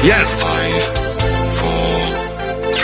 Yes. 5, 4, 3,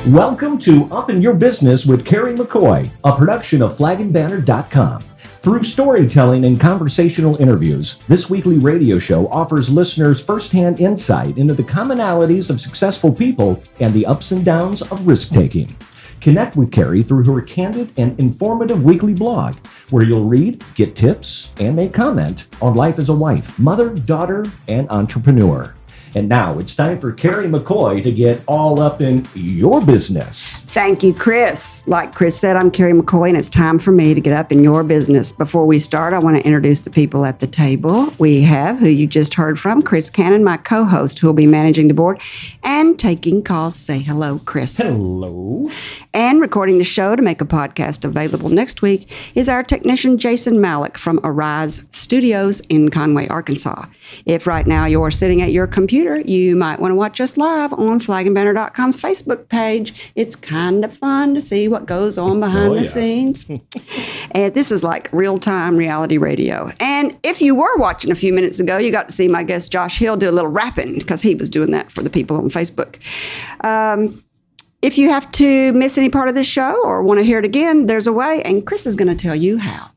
2, 1. Welcome to Up in Your Business with Kerry McCoy, a production of flagandbanner.com. Through storytelling and conversational interviews, this weekly radio show offers listeners firsthand insight into the commonalities of successful people and the ups and downs of risk-taking. Connect with Kerry through her candid and informative weekly blog, where you'll read, get tips, and make comment on life as a wife, mother, daughter, and entrepreneur. And now it's time for Kerry McCoy to get all up in your business. Thank you, Chris. Like Chris said, I'm Kerry McCoy, and it's time for me to get up in your business. Before we start, I want to introduce the people at the table. We have, who you just heard from, Chris Cannon, my co-host, who will be managing the board and taking calls. Say hello, Chris. Hello. And recording the show to make a podcast available next week is our technician, Jason Malik from Arise Studios in Conway, Arkansas. If right now you're sitting at your computer, you might want to watch us live on flagandbanner.com's Facebook page. It's kind of fun to see what goes on behind the scenes. And this is like real-time reality radio. And if you were watching a few minutes ago, you got to see my guest Josh Hill do a little rapping because he was doing that for the people on Facebook. If you have to miss any part of this show or want to hear it again, there's a way, and Chris is going to tell you how.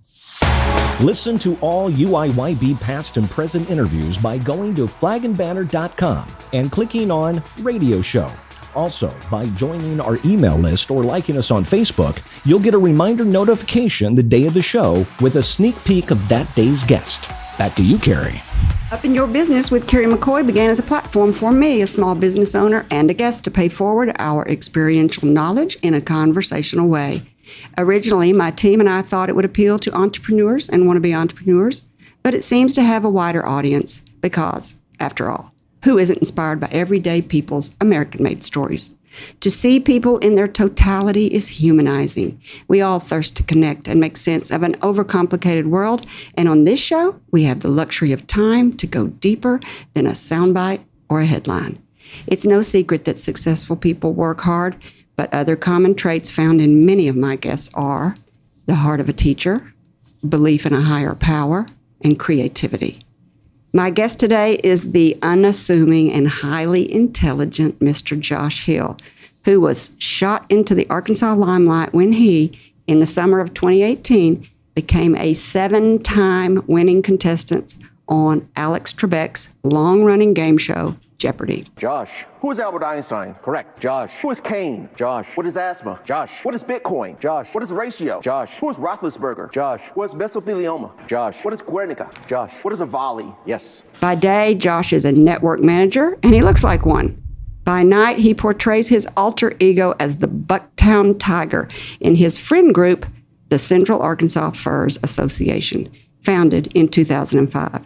Listen to all UIYB past and present interviews by going to flagandbanner.com and clicking on Radio Show. Also, by joining our email list or liking us on Facebook, you'll get a reminder notification the day of the show with a sneak peek of that day's guest. Back to you, Kerry. Up in Your Business with Kerry McCoy began as a platform for me, a small business owner and a guest, to pay forward our experiential knowledge in a conversational way. Originally, my team and I thought it would appeal to entrepreneurs and wannabe entrepreneurs, but it seems to have a wider audience because, after all, who isn't inspired by everyday people's American-made stories? To see people in their totality is humanizing. We all thirst to connect and make sense of an overcomplicated world, and on this show, we have the luxury of time to go deeper than a soundbite or a headline. It's no secret that successful people work hard, but other common traits found in many of my guests are the heart of a teacher, belief in a higher power, and creativity. My guest today is the unassuming and highly intelligent Mr. Josh Hill, who was shot into the Arkansas limelight when he, in the summer of 2018, became a 7-time winning contestant on Alex Trebek's long-running game show, Jeopardy. Josh. Who is Albert Einstein? Correct. Josh. Who is Cain? Josh. What is asthma? Josh. What is Bitcoin? Josh. What is ratio? Josh. Who is Roethlisberger? Josh. What is mesothelioma? Josh. What is Guernica? Josh. What is a volley? Yes. By day, Josh is a network manager, and he looks like one. By night, he portrays his alter ego as the Bucktown Tiger in his friend group, the Central Arkansas Furs Association, founded in 2005.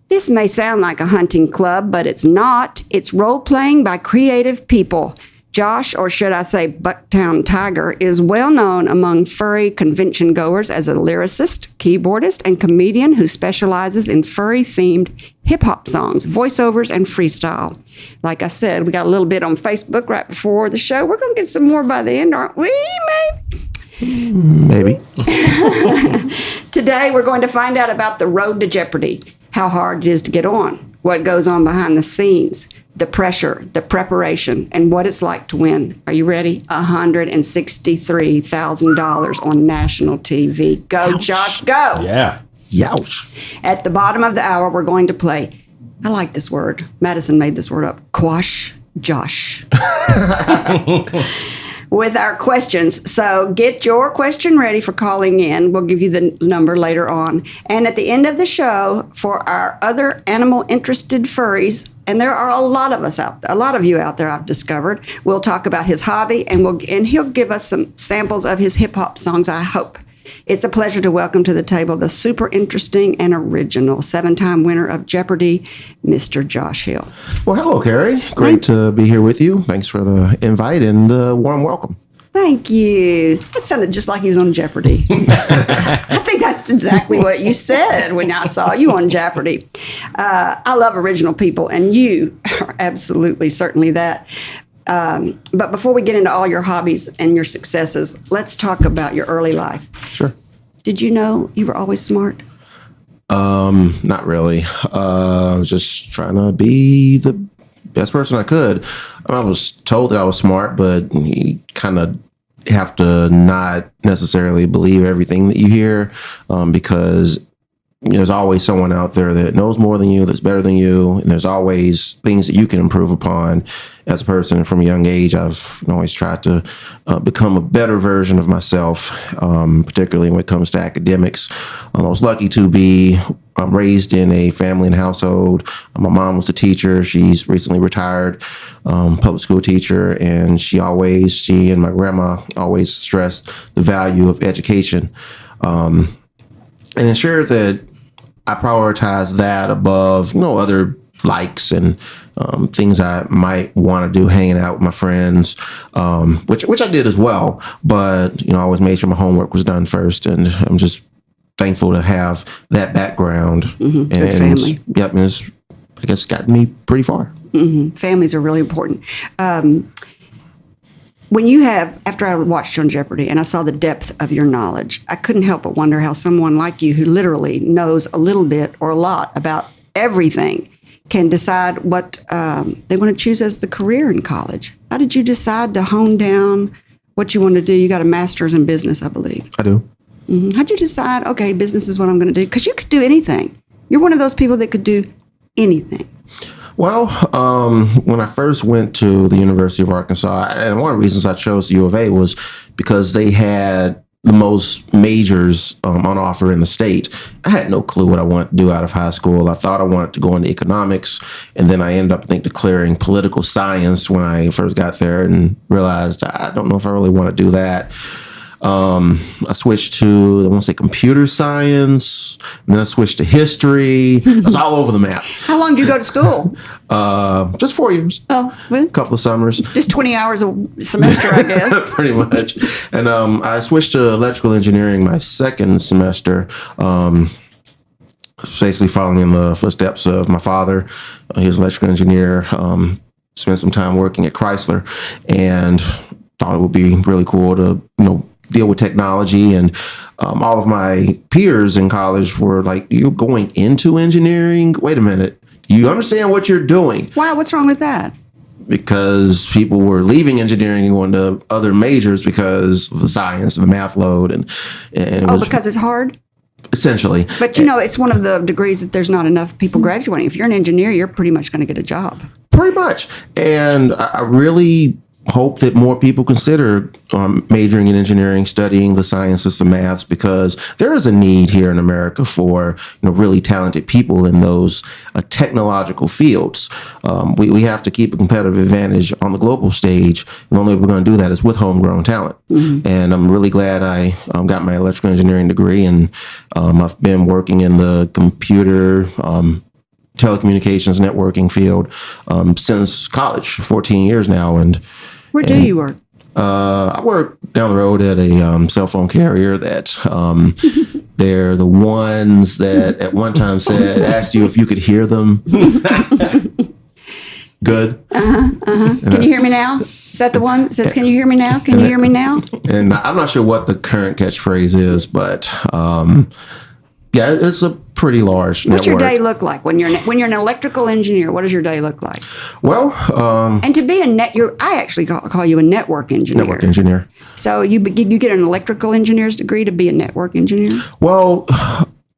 This may sound like a hunting club, but it's not. It's role-playing by creative people. Josh, or should I say Bucktown Tiger, is well known among furry convention goers as a lyricist, keyboardist, and comedian who specializes in furry-themed hip-hop songs, voiceovers, and freestyle. Like I said, we got a little bit on Facebook right before the show. We're going to get some more by the end, aren't we? Maybe. Today, we're going to find out about the road to Jeopardy, how hard it is to get on, what goes on behind the scenes, the pressure, the preparation, and what it's like to win. Are you ready? $163,000 on national TV. Go, Ouch. Josh, go. Yeah. Youch. At the bottom of the hour, we're going to play, I like this word. Madison made this word up, Quash Josh. With our questions. So get your question ready for calling in. We'll give you the number later on. And at the end of the show, for our other animal-interested furries, and there are a lot of us out there, a lot of you out there I've discovered, we'll talk about his hobby, and he'll give us some samples of his hip-hop songs, I hope. It's a pleasure to welcome to the table the super interesting and original 7-time winner of Jeopardy, Mr. Josh Hill. Well, hello, Kerry. Great to be here with you. Thanks for the invite and the warm welcome. Thank you. That sounded just like he was on Jeopardy. I think that's exactly what you said when I saw you on Jeopardy. I love original people, and you are absolutely certainly that. But before we get into all your hobbies and your successes, let's talk about your early life. Sure. Did you know you were always smart? Not really. I was just trying to be the best person I could. I was told that I was smart, but you kind of have to not necessarily believe everything that you hear, because there's always someone out there that knows more than you, that's better than you, and there's always things that you can improve upon as a person. And from a young age, I've always tried to become a better version of myself, particularly when it comes to academics. I was lucky to be raised in a family and household. My mom was a teacher. She's recently retired, public school teacher, and she and my grandma always stressed the value of education, and ensured that I prioritize that above, other likes and things I might want to do, hanging out with my friends, which I did as well. But, I always made sure my homework was done first. And I'm just thankful to have that background. Mm-hmm. Good family. Yep, and it's, I guess, gotten me pretty far. Mm-hmm. Families are really important. After I watched you on Jeopardy and I saw the depth of your knowledge, I couldn't help but wonder how someone like you, who literally knows a little bit or a lot about everything, can decide what they want to choose as the career in college. How did you decide to hone down what you want to do? You got a master's in business, I believe. I do. Mm-hmm. How'd you decide, okay, business is what I'm going to do? Because you could do anything. You're one of those people that could do anything. Well, when I first went to the University of Arkansas, and one of the reasons I chose the U of A was because they had the most majors on offer in the state. I had no clue what I wanted to do out of high school. I thought I wanted to go into economics, and then I ended up, declaring political science when I first got there and realized I don't know if I really want to do that. I switched to, I want to say, computer science, and then I switched to history. I was all over the map. How long did you go to school? Just 4 years. Oh, really? A couple of summers. Just 20 hours a semester, I guess. Pretty much. And I switched to electrical engineering my second semester, basically following in the footsteps of my father. He was an electrical engineer, spent some time working at Chrysler, and thought it would be really cool to, deal with technology. And all of my peers in college were like, "You're going into engineering? Wait a minute. You understand what you're doing?" Wow, what's wrong with that? Because people were leaving engineering and going to other majors because of the science and the math load. And because it's hard? Essentially. But, it's one of the degrees that there's not enough people graduating. If you're an engineer, you're pretty much going to get a job. Pretty much. And I really hope that more people consider majoring in engineering, studying the sciences, the maths, because there is a need here in America for really talented people in those technological fields. We have to keep a competitive advantage on the global stage, and the only way we're going to do that is with homegrown talent. Mm-hmm. And I'm really glad I got my electrical engineering degree, and I've been working in the computer telecommunications networking field since college, 14 years now. And where do you work? I work down the road at a cell phone carrier that they're the ones that at one time asked you if you could hear them. Good. Can you hear me now? Is that the one that says, "Can you hear me now? Can you hear me now?" And I'm not sure what the current catchphrase is, but yeah, it's a pretty large network. What's your day look like when you're an electrical engineer? What does your day look like? Well, and to be I actually call you a network engineer. Network engineer. So you get an electrical engineer's degree to be a network engineer? Well,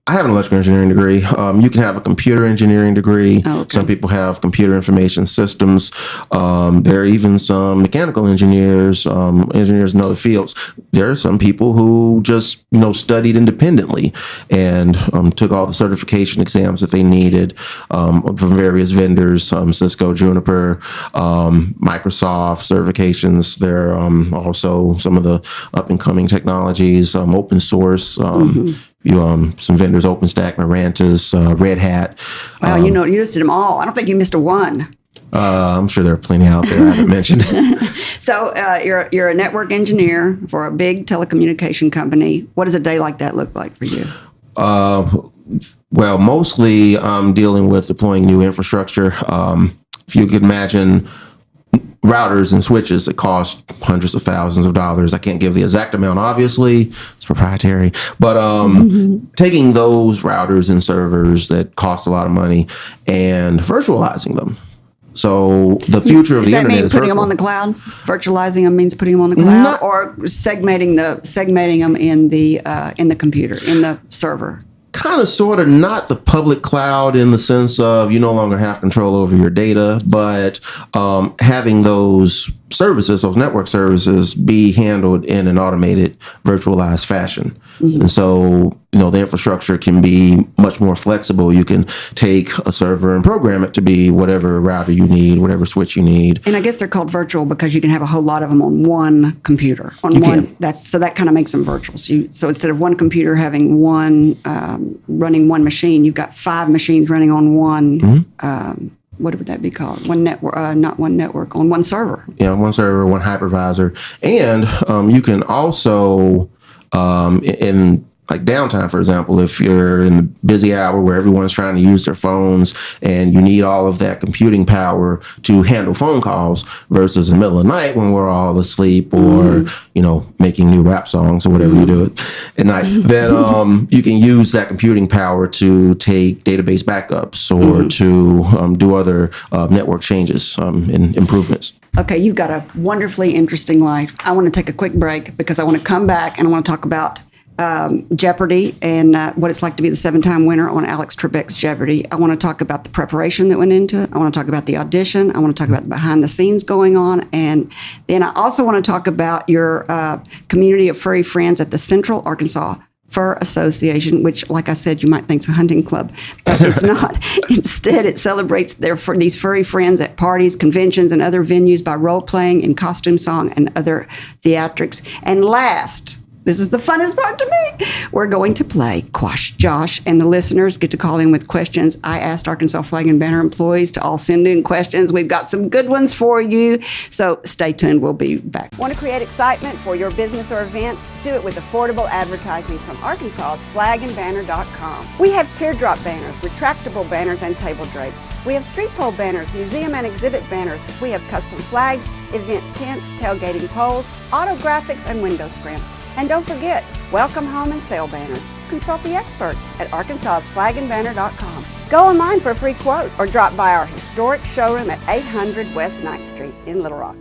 I have an electrical engineering degree. You can have a computer engineering degree. Oh, okay. Some people have computer information systems. There are even some mechanical engineers, engineers in other fields. There are some people who just, studied independently and took all the certification exams that they needed from various vendors, Cisco, Juniper, Microsoft certifications. There are also some of the up-and-coming technologies, open source, some vendors, OpenStack, Narantis, Red Hat. Wow, you listed them all. I don't think you missed a one. I'm sure there are plenty out there I haven't mentioned. So you're a network engineer for a big telecommunication company. What does a day like that look like for you? Well, mostly I'm dealing with deploying new infrastructure. If you could imagine routers and switches that cost hundreds of thousands of dollars. I can't give the exact amount, obviously, it's proprietary, but taking those routers and servers that cost a lot of money and virtualizing them. So the future of the internet is putting them virtual. on the cloud? Virtualizing them means putting them on the cloud, or segmenting them in the computer, in the server. Kind of, sort of, not the public cloud in the sense of you no longer have control over your data, but having those services, those network services, be handled in an automated, virtualized fashion. Mm-hmm. And so, the infrastructure can be much more flexible. You can take a server and program it to be whatever router you need, whatever switch you need. And I guess they're called virtual because you can have a whole lot of them on one computer. That kind of makes them virtual. So instead of one computer having running one machine, you've got 5 machines running on one. Mm-hmm. What would that be called? One network, not one network, on one server. Yeah, one server, one hypervisor. And you can also, in like downtime, for example, if you're in the busy hour where everyone's trying to use their phones and you need all of that computing power to handle phone calls versus in the middle of the night when we're all asleep or, making new rap songs or whatever you do at night, then you can use that computing power to take database backups or to do other network changes and improvements. Okay, you've got a wonderfully interesting life. I want to take a quick break because I want to come back and I want to talk about Jeopardy and what it's like to be the 7-time winner on Alex Trebek's Jeopardy. I want to talk about the preparation that went into it. I want to talk about the audition. I want to talk about the behind the scenes going on. And then I also want to talk about your community of furry friends at the Central Arkansas Fur Association, which, like I said, you might think is a hunting club, but it's not. Instead, it celebrates these furry friends at parties, conventions, and other venues by role-playing in costume song and other theatrics. And last, this is the funnest part to me. We're going to play Quash Josh, and the listeners get to call in with questions. I asked Arkansas Flag and Banner employees to all send in questions. We've got some good ones for you, so stay tuned. We'll be back. Want to create excitement for your business or event? Do it with affordable advertising from Arkansas's flagandbanner.com. We have teardrop banners, retractable banners, and table drapes. We have street pole banners, museum and exhibit banners. We have custom flags, event tents, tailgating poles, auto graphics, and window scrim. And don't forget, welcome home and sale banners. Consult the experts at arkansas's flagandbanner.com. Go online for a free quote or drop by our historic showroom at 800 West 9th Street in Little Rock.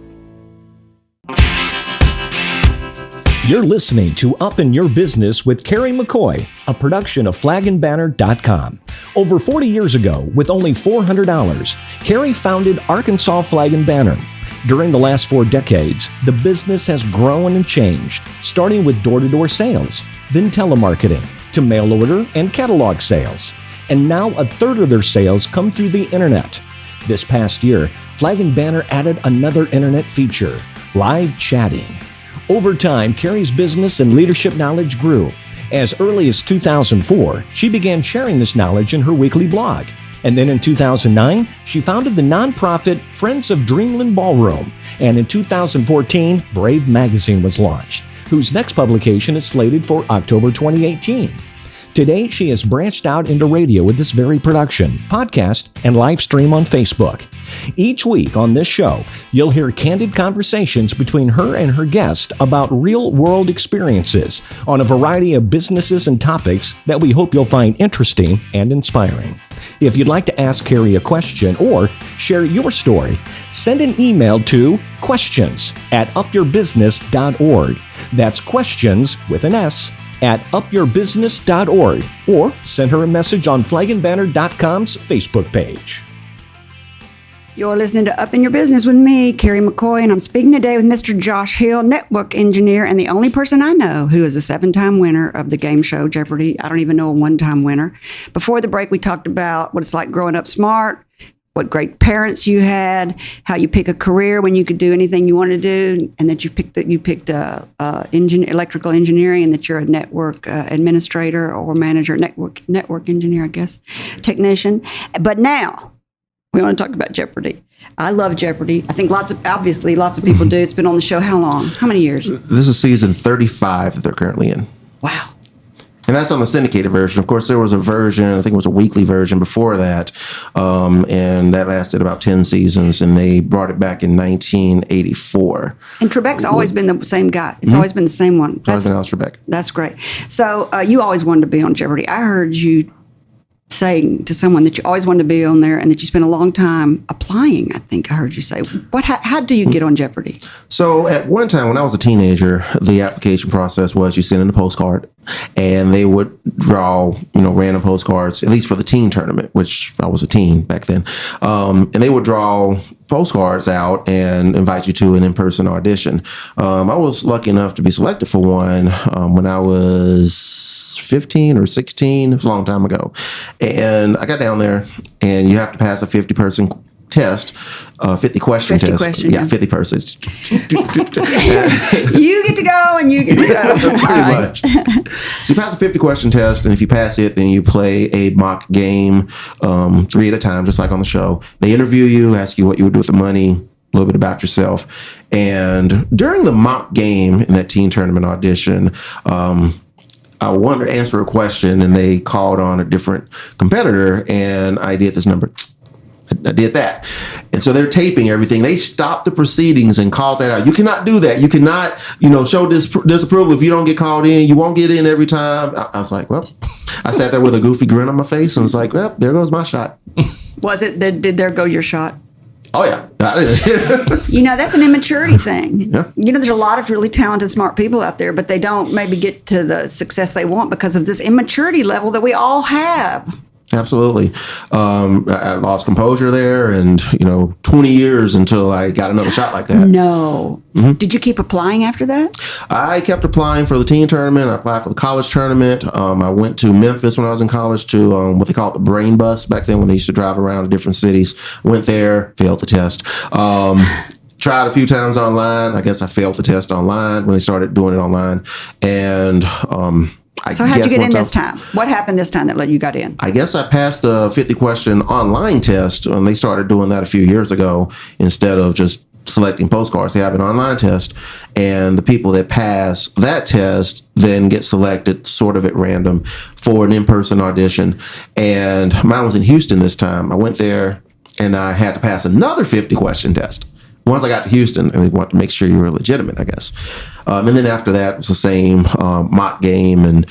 You're listening to Up in Your Business with Kerry McCoy, a production of flagandbanner.com. Over 40 years ago, with only $400, Kerry founded Arkansas Flag and Banner. During the last 4 decades, the business has grown and changed, starting with door-to-door sales, then telemarketing, to mail order and catalog sales. And now a third of their sales come through the internet. This past year, Flag and Banner added another internet feature, live chatting. Over time, Kerry's business and leadership knowledge grew. As early as 2004, she began sharing this knowledge in her weekly blog. And then in 2009, she founded the nonprofit Friends of Dreamland Ballroom. And in 2014, Brave Magazine was launched, whose next publication is slated for October 2018. Today, she has branched out into radio with this very production, podcast, and live stream on Facebook. Each week on this show, you'll hear candid conversations between her and her guest about real-world experiences on a variety of businesses and topics that we hope you'll find interesting and inspiring. If you'd like to ask Kerry a question or share your story, send an email to questions@upyourbusiness.org. That's questions with an S at upyourbusiness.org, or send her a message on flagandbanner.com's Facebook page. You're listening to Up in Your Business with me, Kerry McCoy, and I'm speaking today with Mr. Josh Hill, network engineer, and the only person I know who is a 7-time winner of the game show Jeopardy. I don't even know a 1-time winner. Before the break, we talked about what it's like growing up smart, what great parents you had, how you pick a career when you could do anything you wanted to do, and that you picked electrical engineering, and that you're a network administrator or manager, network engineer, I guess, technician. But now we want to talk about Jeopardy. I love Jeopardy. I think lots of people do. It's been on the show how long? How many years? This is season 35 that they're currently in. Wow. And that's on the syndicated version. Of course, there was a version, I think it was a weekly version before that, and that lasted about 10 seasons, and they brought it back in 1984. And Trebek's always been the same guy. It's always been the same one. Always been Alex Trebek. That's great. So you always wanted to be on Jeopardy. I heard you saying to someone that you always wanted to be on there and that you spent a long time applying, I think I heard you say. How do you get on Jeopardy? So at one time when I was a teenager, the application process was you send in a postcard and they would draw, random postcards, at least for the teen tournament, which I was a teen back then. And they would draw postcards out and invite you to an in-person audition. I was lucky enough to be selected for one when I was 15 or 16. It was a long time ago. And I got down there, and you have to pass a 50-person test, 50-question test. 50 question, yeah. 50 persons. You get to go, and you get to go. Pretty much. So you pass a 50-question test, and if you pass it, then you play a mock game 3 at a time, just like on the show. They interview you, ask you what you would do with the money, a little bit about yourself. And during the mock game in that teen tournament audition, I wanted to answer a question, and they called on a different competitor, and I did this number. I did that. And so they're taping everything. They stopped the proceedings and called that out. You cannot do that. You cannot, show disapproval. If you don't get called in, you won't get in every time. I was like, well, I sat there with a goofy grin on my face and was like, well, there goes my shot. Was it, did there go your shot? Oh, yeah. That's an immaturity thing. Yeah. There's a lot of really talented, smart people out there, but they don't maybe get to the success they want because of this immaturity level that we all have. Absolutely. I lost composure there and, 20 years until I got another shot like that. No. Mm-hmm. Did you keep applying after that? I kept applying for the teen tournament. I applied for the college tournament. I went to Memphis when I was in college to what they call the brain bus back then when they used to drive around to different cities. Went there, failed the test. Tried a few times online. I guess I failed the test online when they started doing it online. And so how'd you get in this time? What happened this time that let you got in? I guess I passed the 50-question online test when they started doing that a few years ago instead of just selecting postcards. They have an online test, and the people that pass that test then get selected sort of at random for an in-person audition. And mine was in Houston this time. I went there, and I had to pass another 50-question test. Once I got to Houston, and they wanted to make sure you were legitimate, I guess. And then after that, it was the same mock game and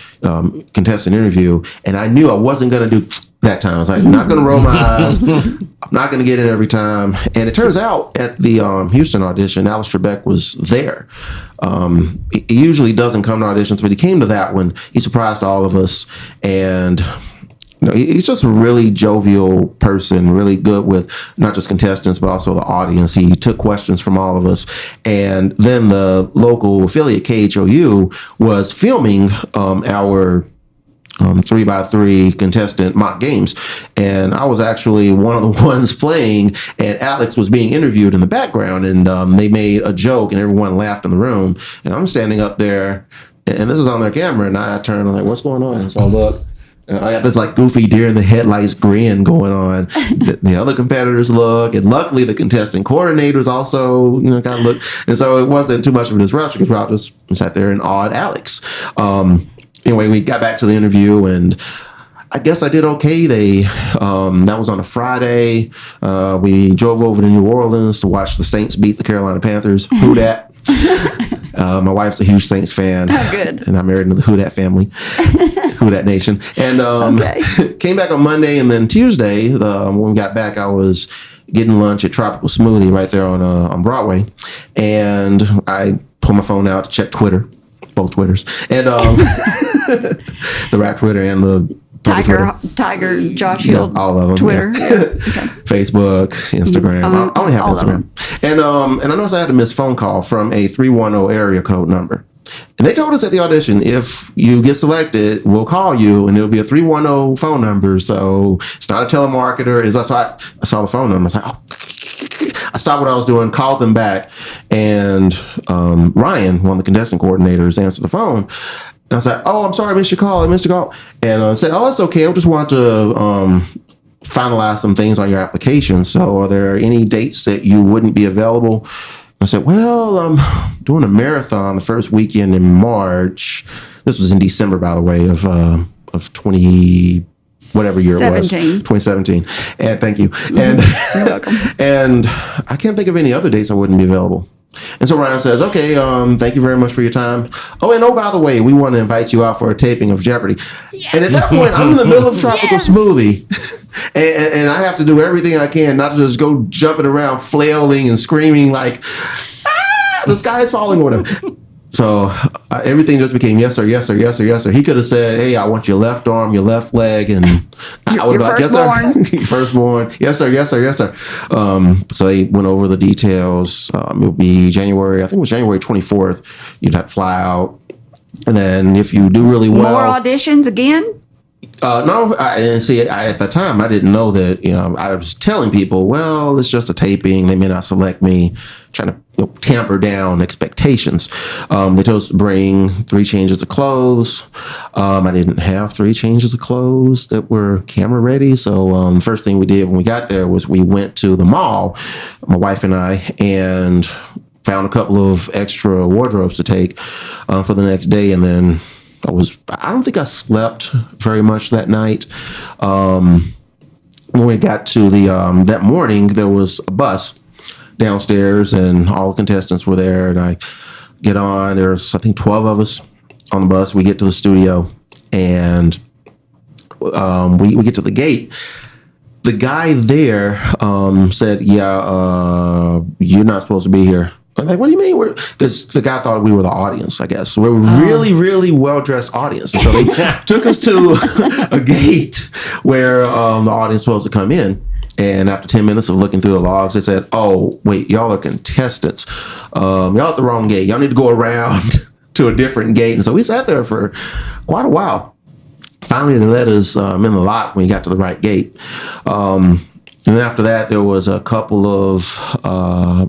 contestant interview. And I knew I wasn't going to do that time. I was like, I'm not going to roll my eyes. I'm not going to get in every time. And it turns out at the Houston audition, Alex Trebek was there. He usually doesn't come to auditions, but he came to that one. He surprised all of us. And he's just a really jovial person, really good with not just contestants, but also the audience. He took questions from all of us. And then the local affiliate, KHOU, was filming our 3x3 contestant mock games. And I was actually one of the ones playing, and Alex was being interviewed in the background, and they made a joke, and everyone laughed in the room. And I'm standing up there, and this is on their camera, and I turn, I'm like, what's going on? And so I look. I got this goofy deer in the headlights grin going on. The other competitors look, and luckily the contestant coordinators also, kind of look. And so it wasn't too much of a disruption because we all just sat there and awed Alex. Anyway, we got back to the interview, and I guess I did okay. That was on a Friday. We drove over to New Orleans to watch the Saints beat the Carolina Panthers. Who dat? My wife's a huge Saints fan. Oh, good. And I'm married into the Who Dat family, Who Dat Nation. And came back on Monday, and then Tuesday, when we got back, I was getting lunch at Tropical Smoothie right there on Broadway, and I pulled my phone out to check Twitter, both Twitters, and the rap Twitter and the Tiger, Josh Hill, all of them, Twitter, yeah. Okay. Facebook, Instagram. I only have Instagram. And I noticed I had a missed phone call from a 310 area code number. And they told us at the audition, if you get selected, we'll call you, and it'll be a 310 phone number. So it's not a telemarketer. So I saw the phone number. I was like, oh. I stopped what I was doing, called them back, and Ryan, one of the contestant coordinators, answered the phone. And I was like, oh, I'm sorry, I missed your call. And I said, oh, that's okay. I just want to finalize some things on your application. So are there any dates that you wouldn't be available? And I said, well, I'm doing a marathon the first weekend in March. This was in December, by the way, of 20 whatever year it was, 2017. And thank you. And You're welcome. and I can't think of any other dates I wouldn't be available. And so Ryan says, okay, thank you very much for your time. Oh, by the way, we want to invite you out for a taping of Jeopardy. Yes. And at that point, I'm in the middle of Tropical Smoothie. And I have to do everything I can not to just go jumping around, flailing and screaming like, the sky is falling or whatever. So everything just became yes, sir, yes, sir, yes, sir, yes, sir. He could have said, hey, I want your left arm, your left leg, and I would have been like, yes, sir. Firstborn. Yes, sir, yes, sir, yes, sir. So they went over the details. It'll be January, I think it was January 24th. You'd have to fly out. And then if you do really well. More auditions again? No, and see, at the time, I didn't know that, I was telling people, well, it's just a taping. They may not select me, trying to tamper down expectations. They told us to bring 3 changes of clothes. I didn't have 3 changes of clothes that were camera ready. So the first thing we did when we got there was we went to the mall, my wife and I, and found a couple of extra wardrobes to take for the next day. And then I don't think I slept very much that night. When we got to that morning, there was a bus downstairs and all the contestants were there. And I get on, there's, I think 12 of us on the bus. We get to the studio and we get to the gate. The guy there said, you're not supposed to be here. I'm like, what do you mean? Because the guy thought we were the audience, I guess. We're really, really well-dressed audience. So they took us to a gate where the audience was supposed to come in. And after 10 minutes of looking through the logs, they said, oh, wait, y'all are contestants. Y'all at the wrong gate. Y'all need to go around to a different gate. And so we sat there for quite a while. Finally, they let us in the lot when we got to the right gate. And after that, there was a couple of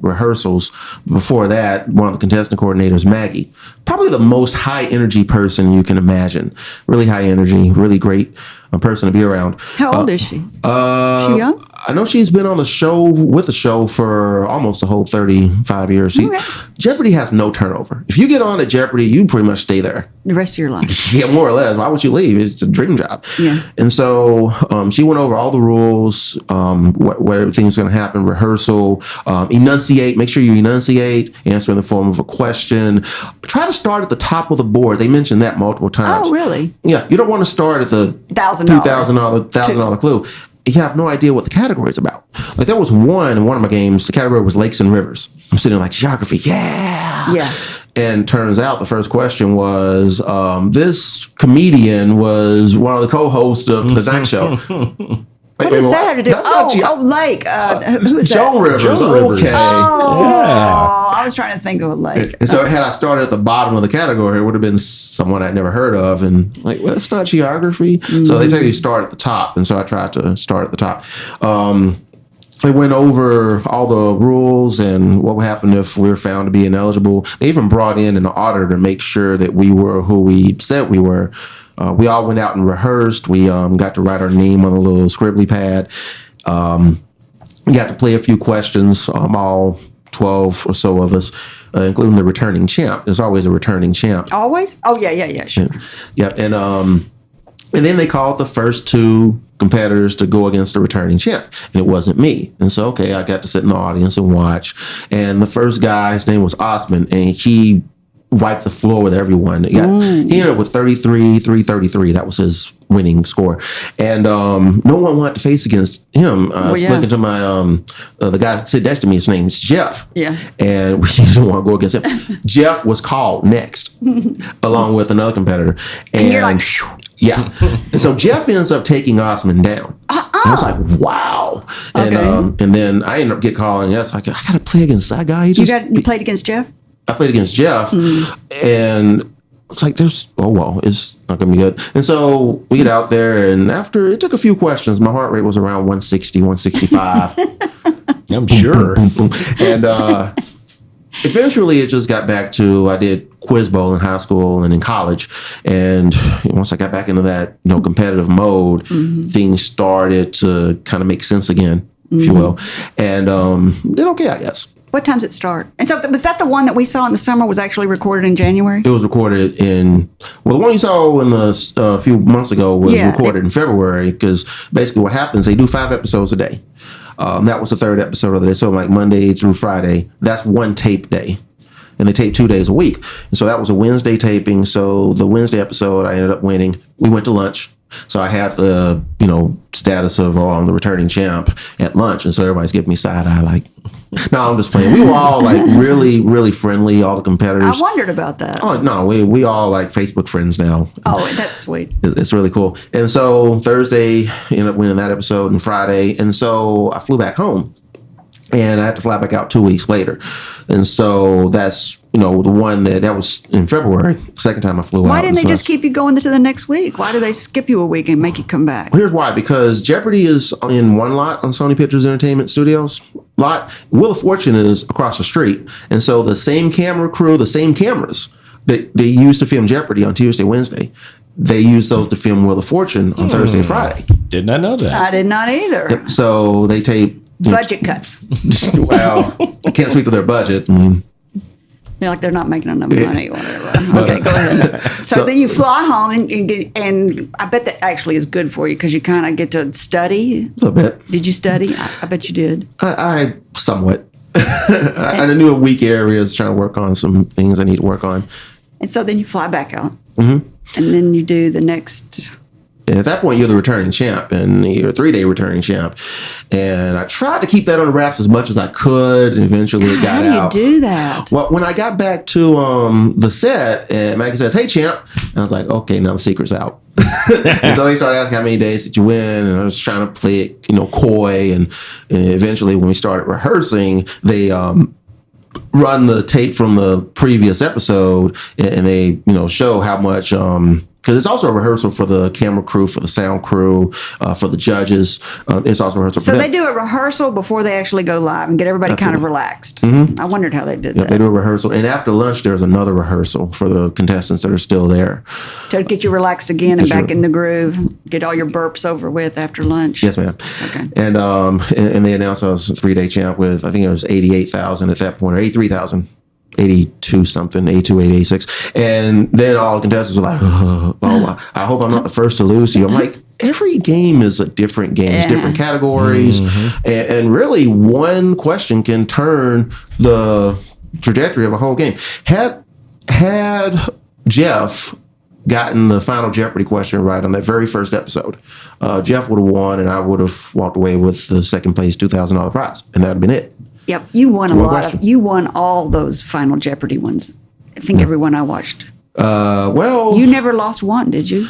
rehearsals. Before that, one of the contestant coordinators, Maggie, probably the most high energy person you can imagine. Really high energy, really great person to be around. How old is she? She young? I know she's been on the show for almost a whole 35 years. Jeopardy has no turnover. If you get on at Jeopardy, you pretty much stay there. The rest of your life. Yeah, more or less. Why would you leave? It's a dream job. Yeah. And so she went over all the rules, where everything's going to happen, rehearsal, enunciate, make sure you enunciate, answer in the form of a question. Try to start at the top of the board. They mentioned that multiple times. Oh, really? Yeah. You don't want to start at the $2,000 clue. You have no idea what the category is about. Like there was one in one of my games, the category was lakes and rivers. I'm sitting like geography. Yeah. And turns out the first question was, this comedian was one of the co-hosts of the night show. What does that have to do? Lake. Who is that? Joan Rivers. Okay. I was trying to think of a lake. And so had I started at the bottom of the category, it would have been someone I'd never heard of. And like, well, that's not geography. Mm-hmm. So they tell you to start at the top. And so I tried to start at the top. They went over all the rules and what would happen if we were found to be ineligible. They even brought in an auditor to make sure that we were who we said we were. We all went out and rehearsed. We got to write our name on a little scribbly pad. We got to play a few questions, all 12 or so of us, including the returning champ. There's always a returning champ. Always? Oh, yeah, sure. Yeah, and then they called the first 2 competitors to go against the returning champ, and it wasn't me. And so, okay, I got to sit in the audience and watch. And the first guy, his name was Osman, and he wiped the floor with everyone. He ended up with 333. That was his winning score. And no one wanted to face against him. I was looking to my, the guy sitting next to me, his name's Jeff. Yeah. And we didn't want to go against him. Jeff was called next, along with another competitor. And you're like, phew. Yeah. And so Jeff ends up taking Osman down. I was like, wow. Okay. And then I ended up getting called, and I was like, I got to play against that guy. You played against Jeff? I played against Jeff, and it's like, it's not going to be good. And so we get out there, and after it took a few questions, my heart rate was around 160, 165. I'm sure. Boom, boom, boom. And eventually it just got back to, I did quiz bowl in high school and in college. And once I got back into that, competitive mode, things started to kind of make sense again, if you will. And did okay, I guess. What time's it start? And so was that the one that we saw in the summer was actually recorded in January? It was recorded the one you saw in the a few months ago was recorded in February, because basically what happens, they do 5 episodes a day. That was the 3rd episode of the day. So like Monday through Friday, that's one tape day. And they tape 2 days a week. And so that was a Wednesday taping. So the Wednesday episode, I ended up winning. We went to lunch. So I had the, status of the returning champ at lunch. And so everybody's giving me side eye like, no, I'm just playing. We were all like really, really friendly, all the competitors. I wondered about that. Oh, no, we all like Facebook friends now. Oh, that's sweet. It's really cool. And so Thursday, ended up winning that episode, and Friday. And so I flew back home. And I had to fly back out 2 weeks later. And so that's, the one that was in February, second time I flew out. Why didn't they just keep you going to the next week? Why do they skip you a week and make you come back? Here's why. Because Jeopardy is in one lot on Sony Pictures Entertainment Studios lot. Wheel of Fortune is across the street. And so the same camera crew, the same cameras that they used to film Jeopardy on Tuesday, Wednesday, they use those to film Wheel of Fortune on Thursday and Friday. Did not know that. I did not either. Yep. So they tape budget cuts. Well, I can't speak to their budget. I mean, like they're not making enough money or whatever. Okay, go ahead. So then you fly home and I bet that actually is good for you because you kind of get to study. A little bit. Did you study? I bet you did. I somewhat. I knew weak areas, trying to work on some things I need to work on. And so then you fly back out. Mm-hmm. And then you do the next. And at that point, you're the returning champ, and you're a 3-day returning champ. And I tried to keep that under wraps as much as I could, and eventually it got out. How do you do that? Well, when I got back to the set, and Maggie says, "Hey, champ," and I was like, "Okay, now the secret's out." And so they started asking how many days did you win, and I was trying to play it, coy. And eventually, when we started rehearsing, they run the tape from the previous episode, and they show how much. Because it's also a rehearsal for the camera crew, for the sound crew, for the judges. It's also a rehearsal for them. So they do a rehearsal before they actually go live and get everybody kind of relaxed. Mm-hmm. I wondered how they did that. They do a rehearsal. And after lunch, there's another rehearsal for the contestants that are still there. To get you relaxed again and back in the groove. Get all your burps over with after lunch. Yes, ma'am. Okay. And they announced I was a 3-day champ with, I think it was 88,000 at that point, or 83,000. 82 something, 82, 86. And then all the contestants were like, I hope I'm not the first to lose to you. I'm like, every game is a different game. It's different categories. Mm-hmm. And really one question can turn the trajectory of a whole game. Had Jeff gotten the final Jeopardy question right on that very first episode, Jeff would have won, and I would have walked away with the second place $2,000 prize. And that would have been it. Yep, you won you won all those Final Jeopardy ones. I think every one I watched. Well, you never lost one, did you?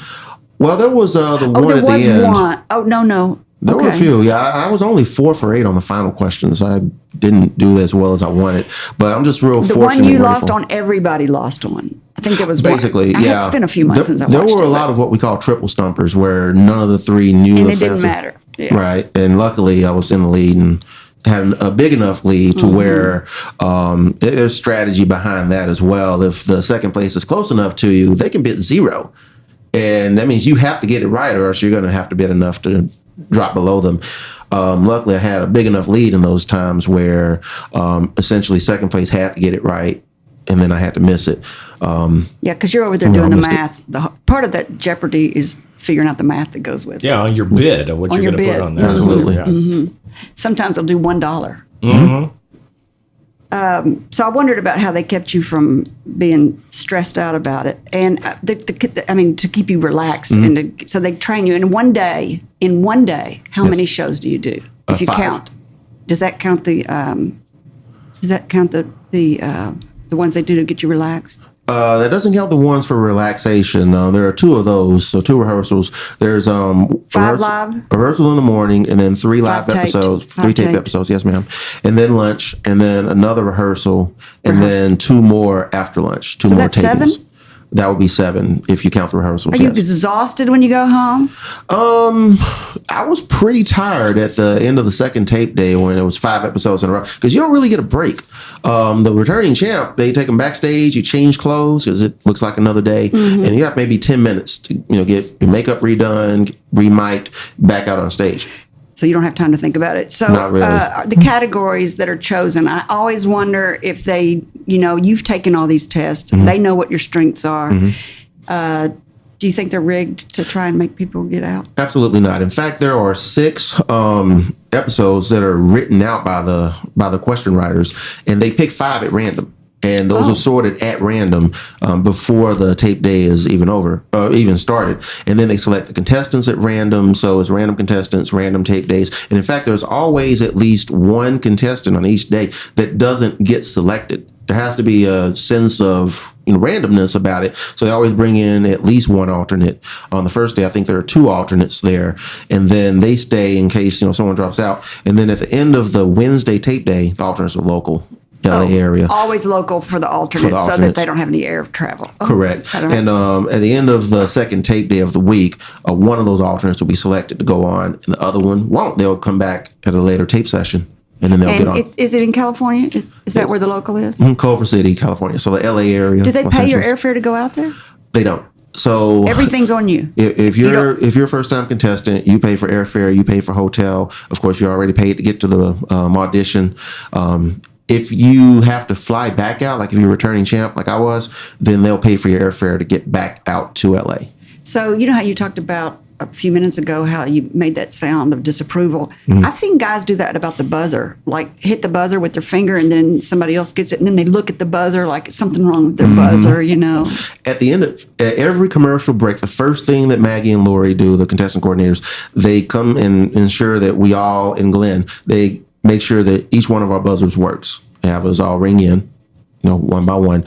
Well, there was the one at the end. There was one. Oh no. There were a few. Yeah, I was only 4 for 8 on the final questions. I didn't do as well as I wanted, but I'm just real fortunate. The one you lost on, everybody lost on. I think there was basically one. Yeah. It's been a few months since I watched it. There were a lot of what we call triple stumpers, where none of the 3 knew and the it didn't matter. Yeah. Right, and luckily I was in the lead and had a big enough lead to where there's strategy behind that as well. If the second place is close enough to you, they can bid 0. And that means you have to get it right, or else you're going to have to bid enough to drop below them. Luckily, I had a big enough lead in those times where essentially second place had to get it right, and then I had to miss it. Yeah, because you're over there doing the math. The part of that Jeopardy is figuring out the math that goes with it. Yeah, on your bid of what you're going to put on there. Absolutely. Yeah. Mm-hmm. Sometimes they'll do $1. Mm-hmm. So I wondered about how they kept you from being stressed out about it, and to keep you relaxed, and so they train you in one day. How many shows do you do? If you 5. count, does that count the? Does that count the ones they do to get you relaxed? That doesn't count the ones for relaxation. There are 2 of those, so 2 rehearsals. There's 5 live? rehearsal in the morning, and then 3 live taped. episodes, 5 3 taped episodes, yes ma'am. And then lunch, and then another rehearsal, and then 2 more after lunch, 2 more that's tapings. 7? That would be 7 if you count the rehearsals. Are you exhausted when you go home? I was pretty tired at the end of the second tape day when it was 5 episodes in a row, because you don't really get a break. The returning champ, they take them backstage, you change clothes because it looks like another day, and you have maybe 10 minutes to get your makeup redone, remiked, back out on stage. So you don't have time to think about it. So Not really. The categories that are chosen, I always wonder if they, you've taken all these tests. They know what your strengths are. Do you think they're rigged to try and make people get out? Absolutely not. In fact, there are 6 episodes that are written out by the question writers, and they pick 5 at random. And those are sorted at random before the tape day is even started. And then they select the contestants at random. So it's random contestants, random tape days. And in fact, there's always at least one contestant on each day that doesn't get selected. There has to be a sense of randomness about it. So they always bring in at least one alternate. On the first day, I think there are 2 alternates there. And then they stay in case someone drops out. And then at the end of the Wednesday tape day, the alternates are local. LA area. Always local for the alternates so that they don't have any air travel. Correct. And at the end of the second tape day of the week, one of those alternates will be selected to go on, and the other one won't. They'll come back at a later tape session, and then they'll get on. Is it in California? Is that where the local is? Culver City, California. So the LA area. Do they pay your airfare to go out there? They don't. So everything's on you. If you're a first time contestant, you pay for airfare, you pay for hotel. Of course, you're already paid to get to the audition. If you have to fly back out, like if you're a returning champ like I was, then they'll pay for your airfare to get back out to LA. So you know how you talked about a few minutes ago how you made that sound of disapproval. I've seen guys do that about the buzzer, like hit the buzzer with their finger and then somebody else gets it and then they look at the buzzer like it's something wrong with their buzzer, At the end of every commercial break, the first thing that Maggie and Lori do, the contestant coordinators, they come and ensure that we all, and Glenn, they make sure that each one of our buzzers works. They have us all ring in, one by one,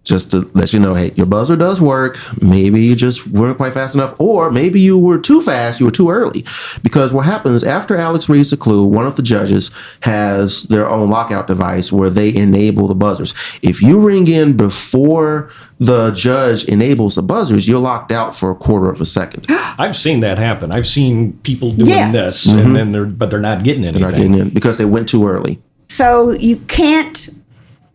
just to let you know, hey, your buzzer does work. Maybe you just weren't quite fast enough, or maybe you were too fast, you were too early. Because what happens after Alex reads the clue, one of the judges has their own lockout device where they enable the buzzers. If you ring in before the judge enables the buzzers, you're locked out for a quarter of a second. I've seen that happen. I've seen people doing this, and then they're not getting anything. They're not getting in because they went too early. So you can't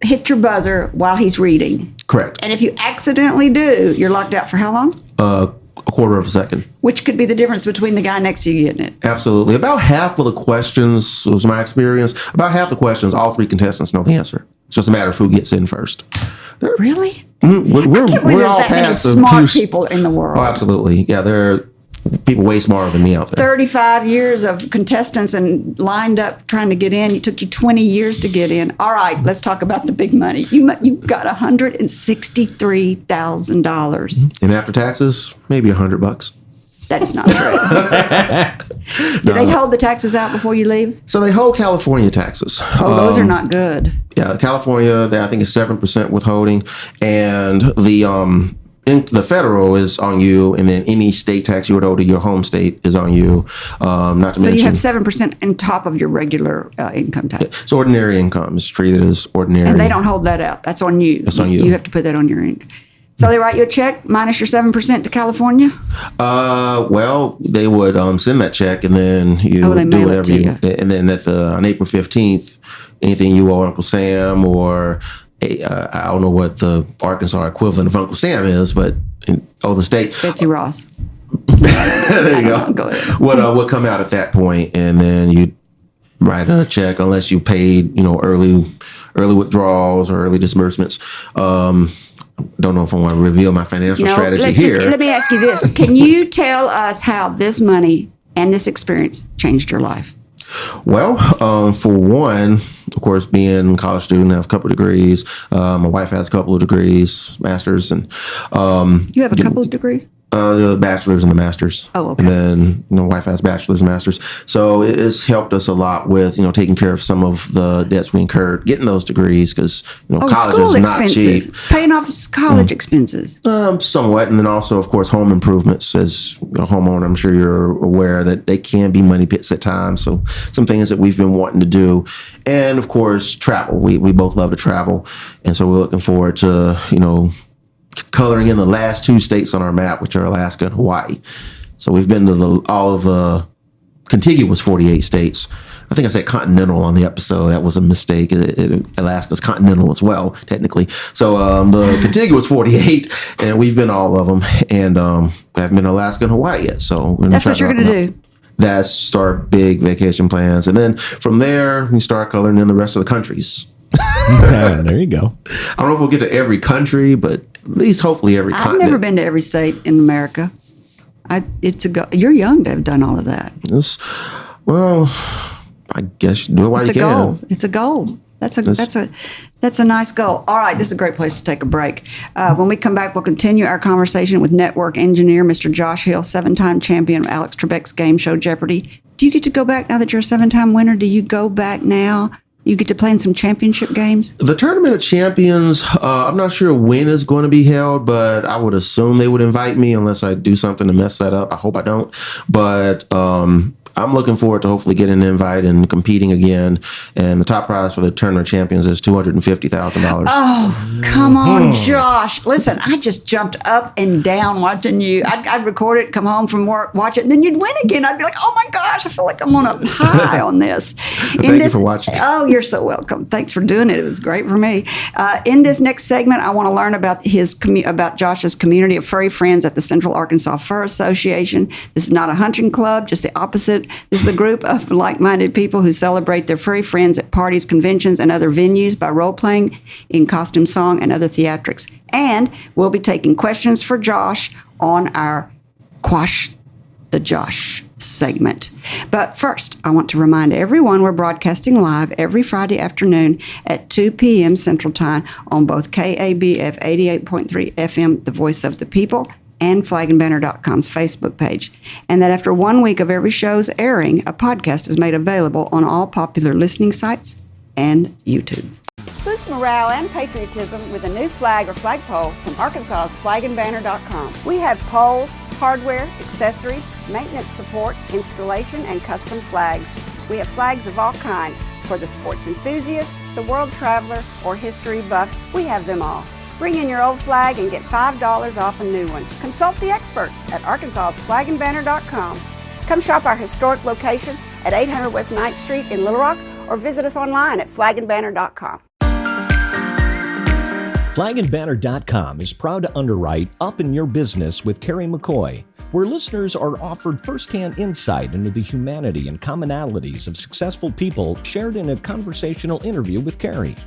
hit your buzzer while he's reading. Correct. And if you accidentally do, you're locked out for how long? A quarter of a second. Which could be the difference between the guy next to you getting it. Absolutely. About half of the questions, was my experience, about half the questions, all 3 contestants know the answer. It's just a matter of who gets in first. Really? We're all past the smart people in the world. Oh, absolutely. Yeah, there are people way smarter than me out there. 35 years of contestants and lined up trying to get in. It took you 20 years to get in. All right, let's talk about the big money. You got $163,000. And after taxes, maybe $100. That is not true. Do they hold the taxes out before you leave? So they hold California taxes. Oh, those are not good. Yeah, California, I think is 7% withholding, and the federal is on you, and then any state tax you would owe to your home state is on you. Not to mention, you have 7% on top of your regular income tax. It's ordinary income. It's treated as ordinary. And they don't hold that out. That's on you. That's on you. You have to put that on your income. So they write you a check minus your 7% to California? Well, they would send that check, and then you do whatever you. And then on April 15th, anything you owe Uncle Sam or I don't know what the Arkansas equivalent of Uncle Sam is, but the state. Betsy Ross. There you go. Go ahead. Would come out at that point, and then you write a check unless you paid, early withdrawals or early disbursements. Don't know if I want to reveal my financial strategy here. Let me ask you this. Can you tell us how this money and this experience changed your life? Well, for one, of course, being a college student, I have a couple of degrees. My wife has a couple of degrees, masters, and you have a couple of degrees? The bachelor's and the master's. Oh, okay. And then, wife has bachelor's and master's. So it's helped us a lot with, taking care of some of the debts we incurred, getting those degrees, because, college is not cheap. Paying off college expenses. Somewhat. And then also, of course, home improvements. As a homeowner, I'm sure you're aware that they can be money pits at times. So some things that we've been wanting to do. And, of course, travel. We both love to travel. And so we're looking forward to, coloring in the last 2 states on our map, which are Alaska and Hawaii. So we've been to all of the contiguous 48 states. I think I said continental on the episode. That was a mistake. Alaska's continental as well, technically. So the contiguous 48, and we've been all of them. And we haven't been to Alaska and Hawaii yet. So that's what you're going to do. that's our big vacation plans. And then from there, we start coloring in the rest of the countries. There you go. I don't know if we'll get to every country, but at least hopefully every continent. I've never been to every state in America. You're young to have done all of that. Well, I guess you do it while you can. Goal. It's a goal. That's a nice goal. All right, this is a great place to take a break. When we come back, we'll continue our conversation with network engineer Mr. Josh Hill, 7-time champion of Alex Trebek's game show Jeopardy. Do you get to go back now that you're a 7-time winner? Do you go back now? You get to play in some championship games? The Tournament of Champions, I'm not sure when it's going to be held, but I would assume they would invite me unless I do something to mess that up. I hope I don't. But I'm looking forward to hopefully getting an invite and competing again. And the top prize for the Tournament of Champions is $250,000. Oh, come on, Josh. Listen, I just jumped up and down watching you. I'd record it, come home from work, watch it, and then you'd win again. I'd be like, oh my gosh, I feel like I'm on a high on this. Thank you for watching. Oh, you're so welcome. Thanks for doing it. It was great for me. In this next segment, I want to learn about about Josh's community of furry friends at the Central Arkansas Fur Association. This is not a hunting club, just the opposite. This is a group of like-minded people who celebrate their furry friends at parties, conventions, and other venues by role-playing in costume song and other theatrics. And we'll be taking questions for Josh on our Quash Josh segment. But first, I want to remind everyone we're broadcasting live every Friday afternoon at 2 p.m. Central Time on both KABF 88.3 FM, The Voice of the People, and flagandbanner.com's Facebook page. And that after 1 week of every show's airing, a podcast is made available on all popular listening sites and YouTube. Boost morale and patriotism with a new flag or flagpole from Arkansas's flagandbanner.com. We have poles, hardware, accessories, maintenance support, installation, and custom flags. We have flags of all kinds. For the sports enthusiast, the world traveler, or history buff, we have them all. Bring in your old flag and get $5 off a new one. Consult the experts at arkansas's flagandbanner.com. Come shop our historic location at 800 West 9th Street in Little Rock or visit us online at flagandbanner.com. Flagandbanner.com is proud to underwrite Up in Your Business with Kerry McCoy, where listeners are offered firsthand insight into the humanity and commonalities of successful people shared in a conversational interview with Kerry.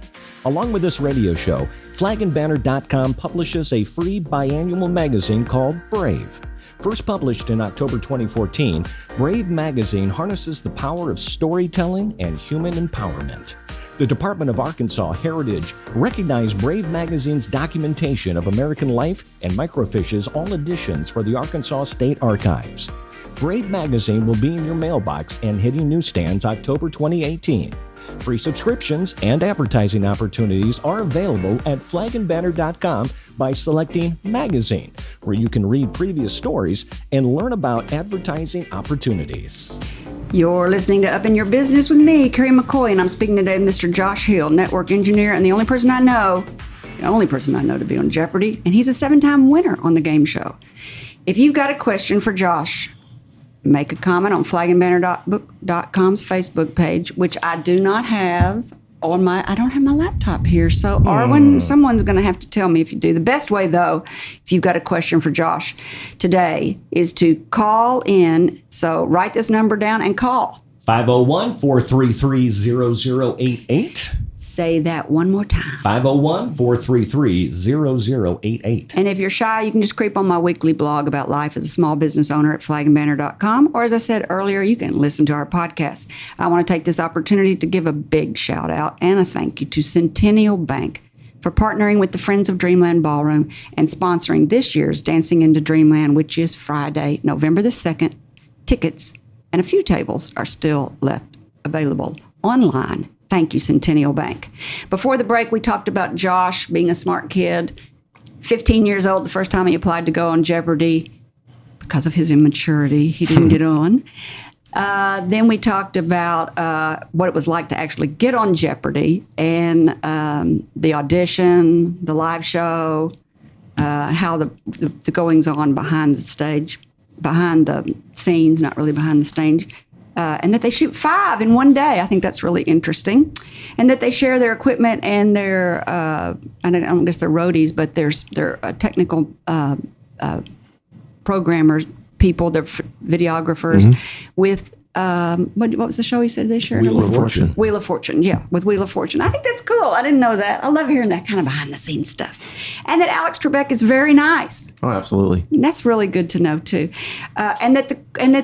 Along with this radio show, Flagandbanner.com publishes a free biannual magazine called Brave. First published in October 2014, Brave magazine harnesses the power of storytelling and human empowerment. The Department of Arkansas Heritage recognized Brave magazine's documentation of American life and microfiche's all editions for the Arkansas State Archives. Brave magazine will be in your mailbox and hitting newsstands October 2018. Free subscriptions and advertising opportunities are available at flagandbanner.com by selecting Magazine, where you can read previous stories and learn about advertising opportunities. You're listening to Up in Your Business with me, Kerry McCoy, and I'm speaking today with Mr. Josh Hill, network engineer, and the only person I know to be on Jeopardy, and he's a 7-time winner on the game show. If you've got a question for Josh, make a comment on flagandbanner.com's Facebook page, which I do not have on I don't have my laptop here. So someone's going to have to tell me if you do. The best way, though, if you've got a question for Josh today, is to call in. So write this number down and call. 501-433-0088. Say that one more time. 501-433-0088. And if you're shy, you can just creep on my weekly blog about life as a small business owner at flagandbanner.com. Or as I said earlier, you can listen to our podcast. I want to take this opportunity to give a big shout out and a thank you to Centennial Bank for partnering with the Friends of Dreamland Ballroom and sponsoring this year's Dancing into Dreamland, which is Friday, November the 2nd. Tickets and a few tables are still left available online. Thank you, Centennial Bank. Before the break, we talked about Josh being a smart kid, 15 years old the first time he applied to go on Jeopardy. Because of his immaturity, he didn't get on. Then we talked about what it was like to actually get on Jeopardy and the audition, the live show, how the goings-on behind the scenes, not really behind the stage. And that they shoot 5 in one day. I think that's really interesting. And that they share their equipment and their, I don't guess they're roadies, but they're technical programmers people, they're videographers, with what was the show he said this year? Wheel of Fortune. Wheel of Fortune, yeah, with Wheel of Fortune. I think that's cool. I didn't know that. I love hearing that kind of behind the scenes stuff. And that Alex Trebek is very nice. Oh, absolutely. That's really good to know too, and that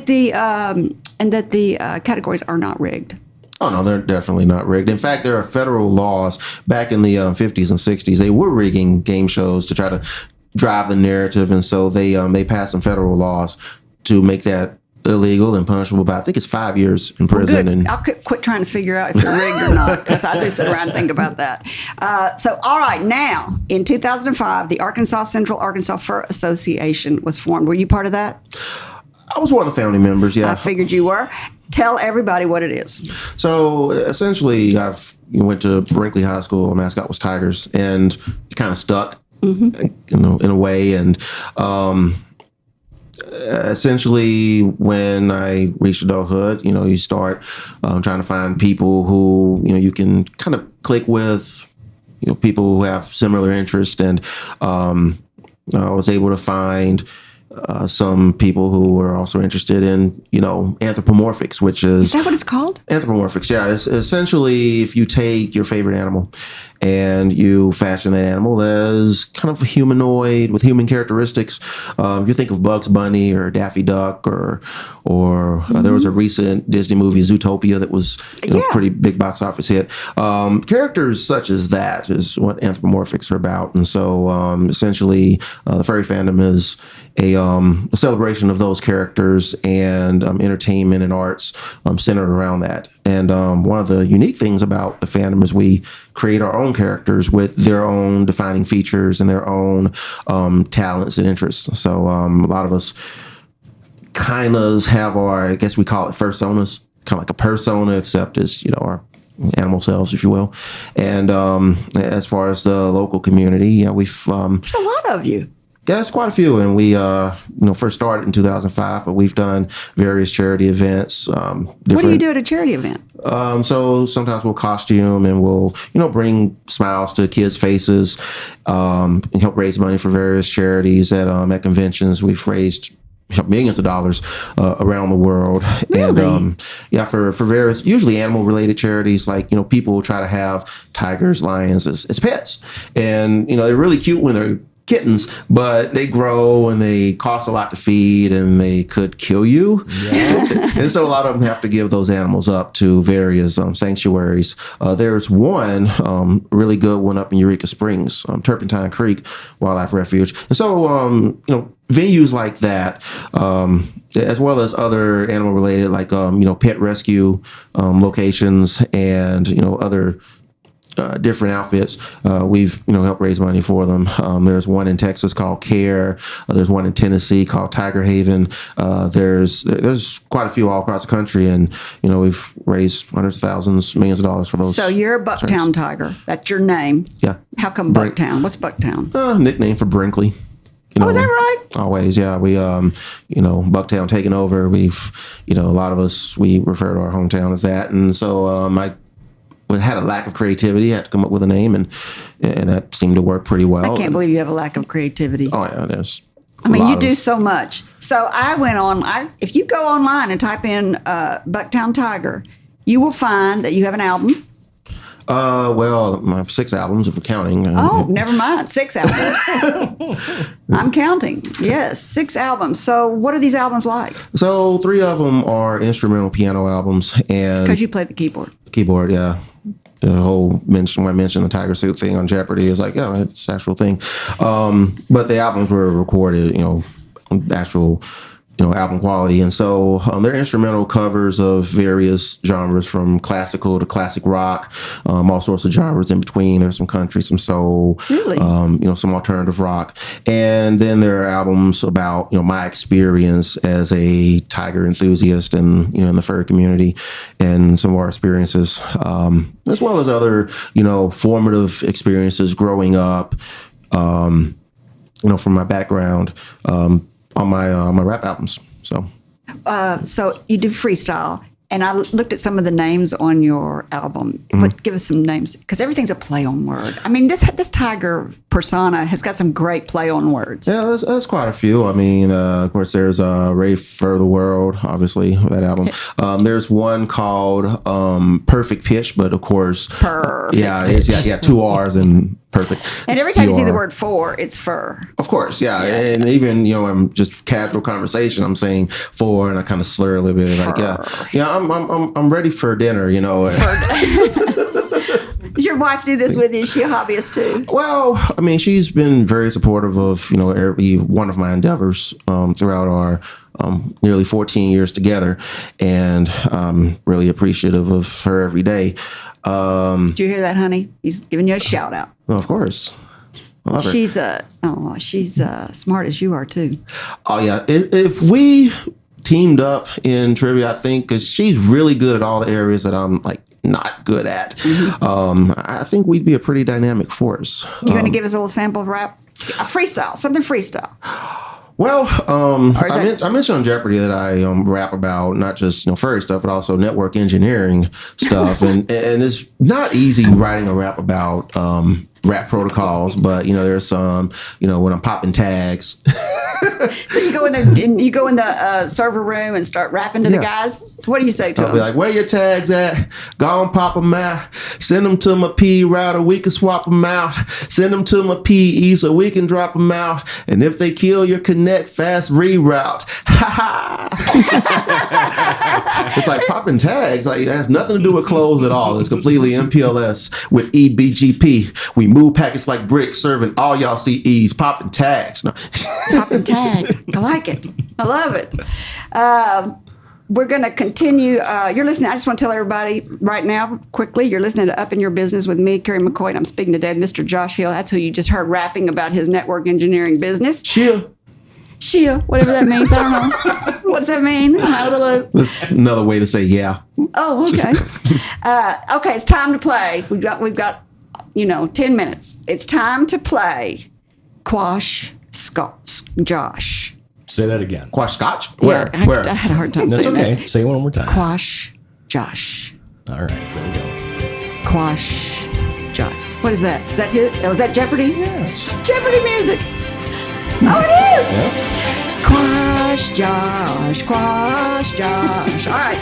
the categories are not rigged. Oh, no, they're definitely not rigged. In fact, there are federal laws back in the 50s and 60s. They were rigging game shows to try to drive the narrative. And so they passed some federal laws to make that illegal and punishable by, I think it's 5 years in prison. Good. I'll quit trying to figure out if it's rigged or not, because I do sit around and think about that. So, all right, now, in 2005, the Central Arkansas Fur Association was formed. Were you part of that? I was one of the founding members, yeah. I figured you were. Tell everybody what it is. So essentially, went to Brinkley High School. Our mascot was Tigers, and it kind of stuck, in a way. And essentially, when I reached adulthood, you start trying to find people who you can kind of click with, people who have similar interests, and I was able to find some people who are also interested in, anthropomorphics, which is... Is that what it's called? Anthropomorphics, yeah. It's essentially if you take your favorite animal and you fashion that animal as kind of a humanoid with human characteristics. If you think of Bugs Bunny or Daffy Duck, or there was a recent Disney movie, Zootopia, that was pretty big box office hit. Characters such as that is what anthropomorphics are about. And so essentially the furry fandom is a celebration of those characters and entertainment and arts centered around that. And one of the unique things about the fandom is we create our own characters with their own defining features and their own talents and interests. So a lot of us kind of have our, I guess we call it personas, kind of like a persona, except as, our animal selves, if you will. And as far as the local community, we've... There's a lot of you. Yeah, it's quite a few, and we, first started in 2005, but we've done various charity events. What do you do at a charity event? So sometimes we'll costume and we'll, bring smiles to kids' faces, and help raise money for various charities at conventions. We've raised millions of dollars around the world. Really? And for various, usually animal-related charities, like, people try to have tigers, lions as pets, and they're really cute when they're kittens, but they grow and they cost a lot to feed and they could kill you. Yeah. And so a lot of them have to give those animals up to various sanctuaries. There's one really good one up in Eureka Springs, Turpentine Creek Wildlife Refuge. And so, venues like that, as well as other animal related, like, pet rescue locations and, other different outfits, we've helped raise money for them. There's one in Texas called Care. There's one in Tennessee called Tiger Haven. There's quite a few all across the country, and we've raised hundreds of thousands, millions of dollars for those. So you're a Bucktown Tiger. That's your name. Yeah. How come Bucktown? What's Bucktown? Nickname for Brinkley. Oh, is that right? Always, yeah. We, Bucktown taking over. We've, a lot of us, we refer to our hometown as that, and so I had a lack of creativity. I had to come up with a name, and that seemed to work pretty well. I can't believe you have a lack of creativity. Oh, yeah, there's you do so much. So I went on, if you go online and type in Bucktown Tiger, you will find that you have an album. I have 6 albums if we're counting. Never mind. 6 albums. I'm counting. Yes, 6 albums. So what are these albums like? So 3 of them are instrumental piano albums. And because you play the keyboard. Keyboard, yeah. The whole when I mentioned the tiger suit thing on Jeopardy is like, yeah, it's an actual thing. But the albums were recorded, actual, album quality. And so they're instrumental covers of various genres, from classical to classic rock, all sorts of genres in between. There's some country, some soul, really? Some alternative rock. And then there are albums about, my experience as a tiger enthusiast and, in the furry community, and some of our experiences, as well as other, formative experiences growing up, from my background, on my rap albums. So you do freestyle. And I looked at some of the names on your album. Give us some names, because everything's a play on word. I mean, this tiger persona has got some great play on words. Yeah, there's quite a few. I mean, of course, there's Ray for the World, obviously, that album. There's one called Perfect Pitch, but of course, Perfect. Yeah, 2 R's and perfect. And every time you see the word for, it's fur. Of course, yeah. And even, I'm just casual conversation, I'm saying for, and I kind of slur a little bit, like, I'm ready for dinner, Does your wife do this with you? Is she a hobbyist too? Well, I mean, she's been very supportive of, every one of my endeavors throughout our nearly 14 years together, and I'm really appreciative of her every day. Did you hear that, honey? He's giving you a shout out. Well, of course. I love her. She's smart as you are too. Oh yeah. If we teamed up in trivia, I think, because she's really good at all the areas that I'm like not good at. I think we'd be a pretty dynamic force. You going to give us a little sample of rap? A freestyle, something freestyle. Well, I mentioned on Jeopardy that I rap about not just furry stuff, but also network engineering stuff, and it's not easy writing a rap about rap protocols, but there's some when I'm popping tags. So you go in the server room and start rapping to the guys. What do you say to them? I'll be like, "Where your tags at? Go on, pop them out. Send them to my P router. We can swap them out. Send them to my PE so we can drop them out. And if they kill your connect, fast reroute." Ha ha. It's like popping tags. Like it has nothing to do with clothes at all. It's completely MPLS with EBGP. We move packets like bricks, serving all y'all CEs. Popping tags. No. Popping tags. I like it. I love it. We're going to continue. You're listening. I just want to tell everybody right now, quickly, you're listening to Up in Your Business with me, Kerry McCoy, and I'm speaking today with Mr. Josh Hill. That's who you just heard rapping about his network engineering business. Shia, whatever that means. I don't know. What does that mean? I'm out of the loop. That's another way to say yeah. Oh, okay. Okay, it's time to play. We've got 10 minutes. It's time to play Quash Josh. Say that again. Quash Scotch? Where? Where? I had a hard time That's saying okay. that. Say it one more time. Quash Josh. All right, there we go. Quash Josh. What is that? Is that his? Oh, is that Jeopardy? Yes. Jeopardy music. Oh, it is. Yeah. Quash Josh. Quash Josh. All right.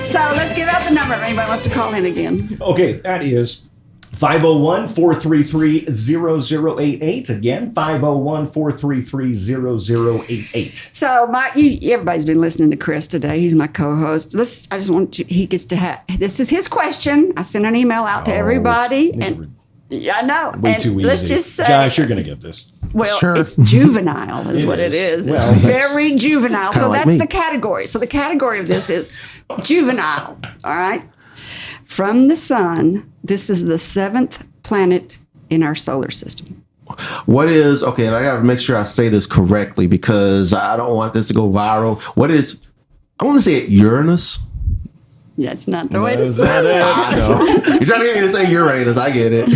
So let's give out the number if anybody wants to call in again. Okay, that is 501-433-0088. Again, 501-433-0088. So everybody's been listening to Chris today. He's my co-host. I just want he gets to have, this is his question. I sent an email out to everybody. And I know. Way too easy. Let's just say, Josh, you're going to get this. Well, Sure. It's juvenile is what it is. It's Well, very juvenile. So like that's me. the category. So the category of this is juvenile. All right. From the sun, this is the 7th planet in our solar system. What is, okay, and I got to make sure I say this correctly because I don't want this to go viral. What is, I want to say it Uranus. Yeah, it's not the way to Is say that it. I know. You're trying to get me to say Uranus. I get it.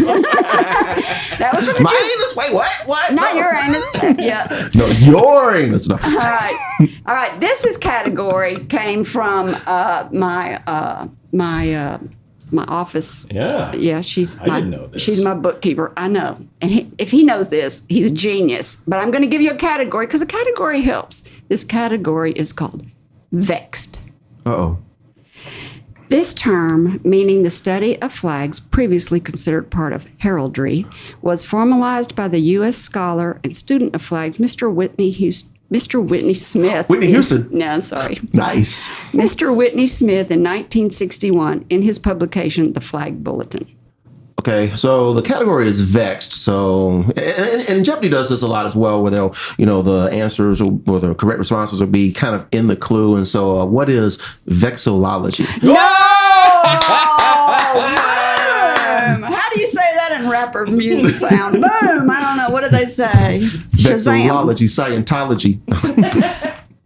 That was from the Minus? Wait, what? not No. Uranus. Yeah. No, Uranus. No. All right. All right. This category came from my office. Yeah. Yeah, I didn't know this. She's my bookkeeper. I know. And if he knows this, he's a genius. But I'm going to give you a category because a category helps. This category is called vexed. Uh-oh. This term, meaning the study of flags previously considered part of heraldry, was formalized by the U.S. scholar and student of flags, Mr. Whitney Smith. Whitney Houston. No, I'm sorry. Nice. Mr. Whitney Smith in 1961 in his publication, The Flag Bulletin. Okay, so the category is vexed. So, and Jeopardy does this a lot as well, where they'll, the answers or the correct responses will be kind of in the clue. And so, what is vexillology? No! Boom! How do you say that in rapper music sound? Boom! I don't know. What did they say? Shazam. Vexillology, Scientology.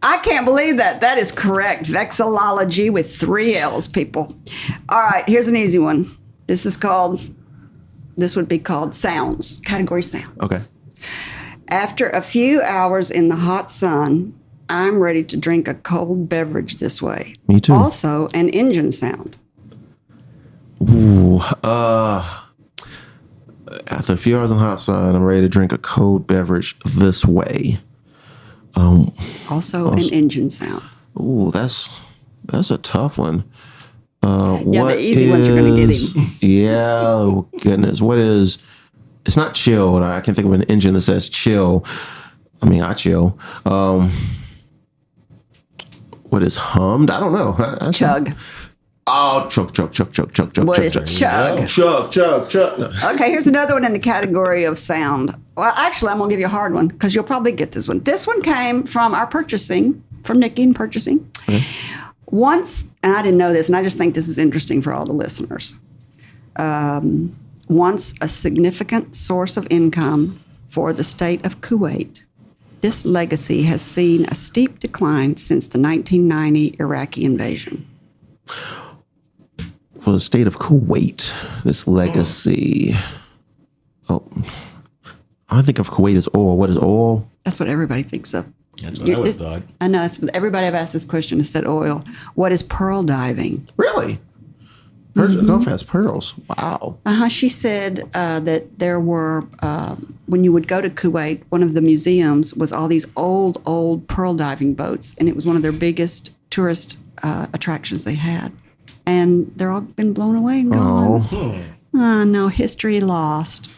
I can't believe that. That is correct. Vexillology with 3 L's, people. All right, here's an easy one. This would be called sounds, category sounds. Okay. After a few hours in the hot sun, I'm ready to drink a cold beverage this way. Me too. Also, an engine sound. Ooh, after a few hours on the hot sun, I'm ready to drink a cold beverage this way. Also, an engine sound. Ooh, that's a tough one. The easy ones are going to get him. Yeah, oh, goodness. What is? It's not chill. I can't think of an engine that says chill. I mean, I chill. What is hummed? I don't know. Chug. Oh, chug. What is chug? Chug. Okay, here's another one in the category of sound. Well, actually, I'm going to give you a hard one because you'll probably get this one. This one came from our purchasing, from Nikki in purchasing. Okay. Once, and I didn't know this, and I just think this is interesting for all the listeners. Once a significant source of income for the state of Kuwait, this legacy has seen a steep decline since the 1990 Iraqi invasion. For the state of Kuwait, this legacy. Oh, I think of Kuwait as oil. What is oil? That's what everybody thinks of. That's what I would have thought. I know. Everybody I've asked this question has said oil. What is pearl diving? Really? Gulf has pearls. Wow. She said that there were, when you would go to Kuwait, one of the museums was all these old pearl diving boats, and it was one of their biggest tourist attractions they had. And they're all been blown away and gone. Oh, no, history lost.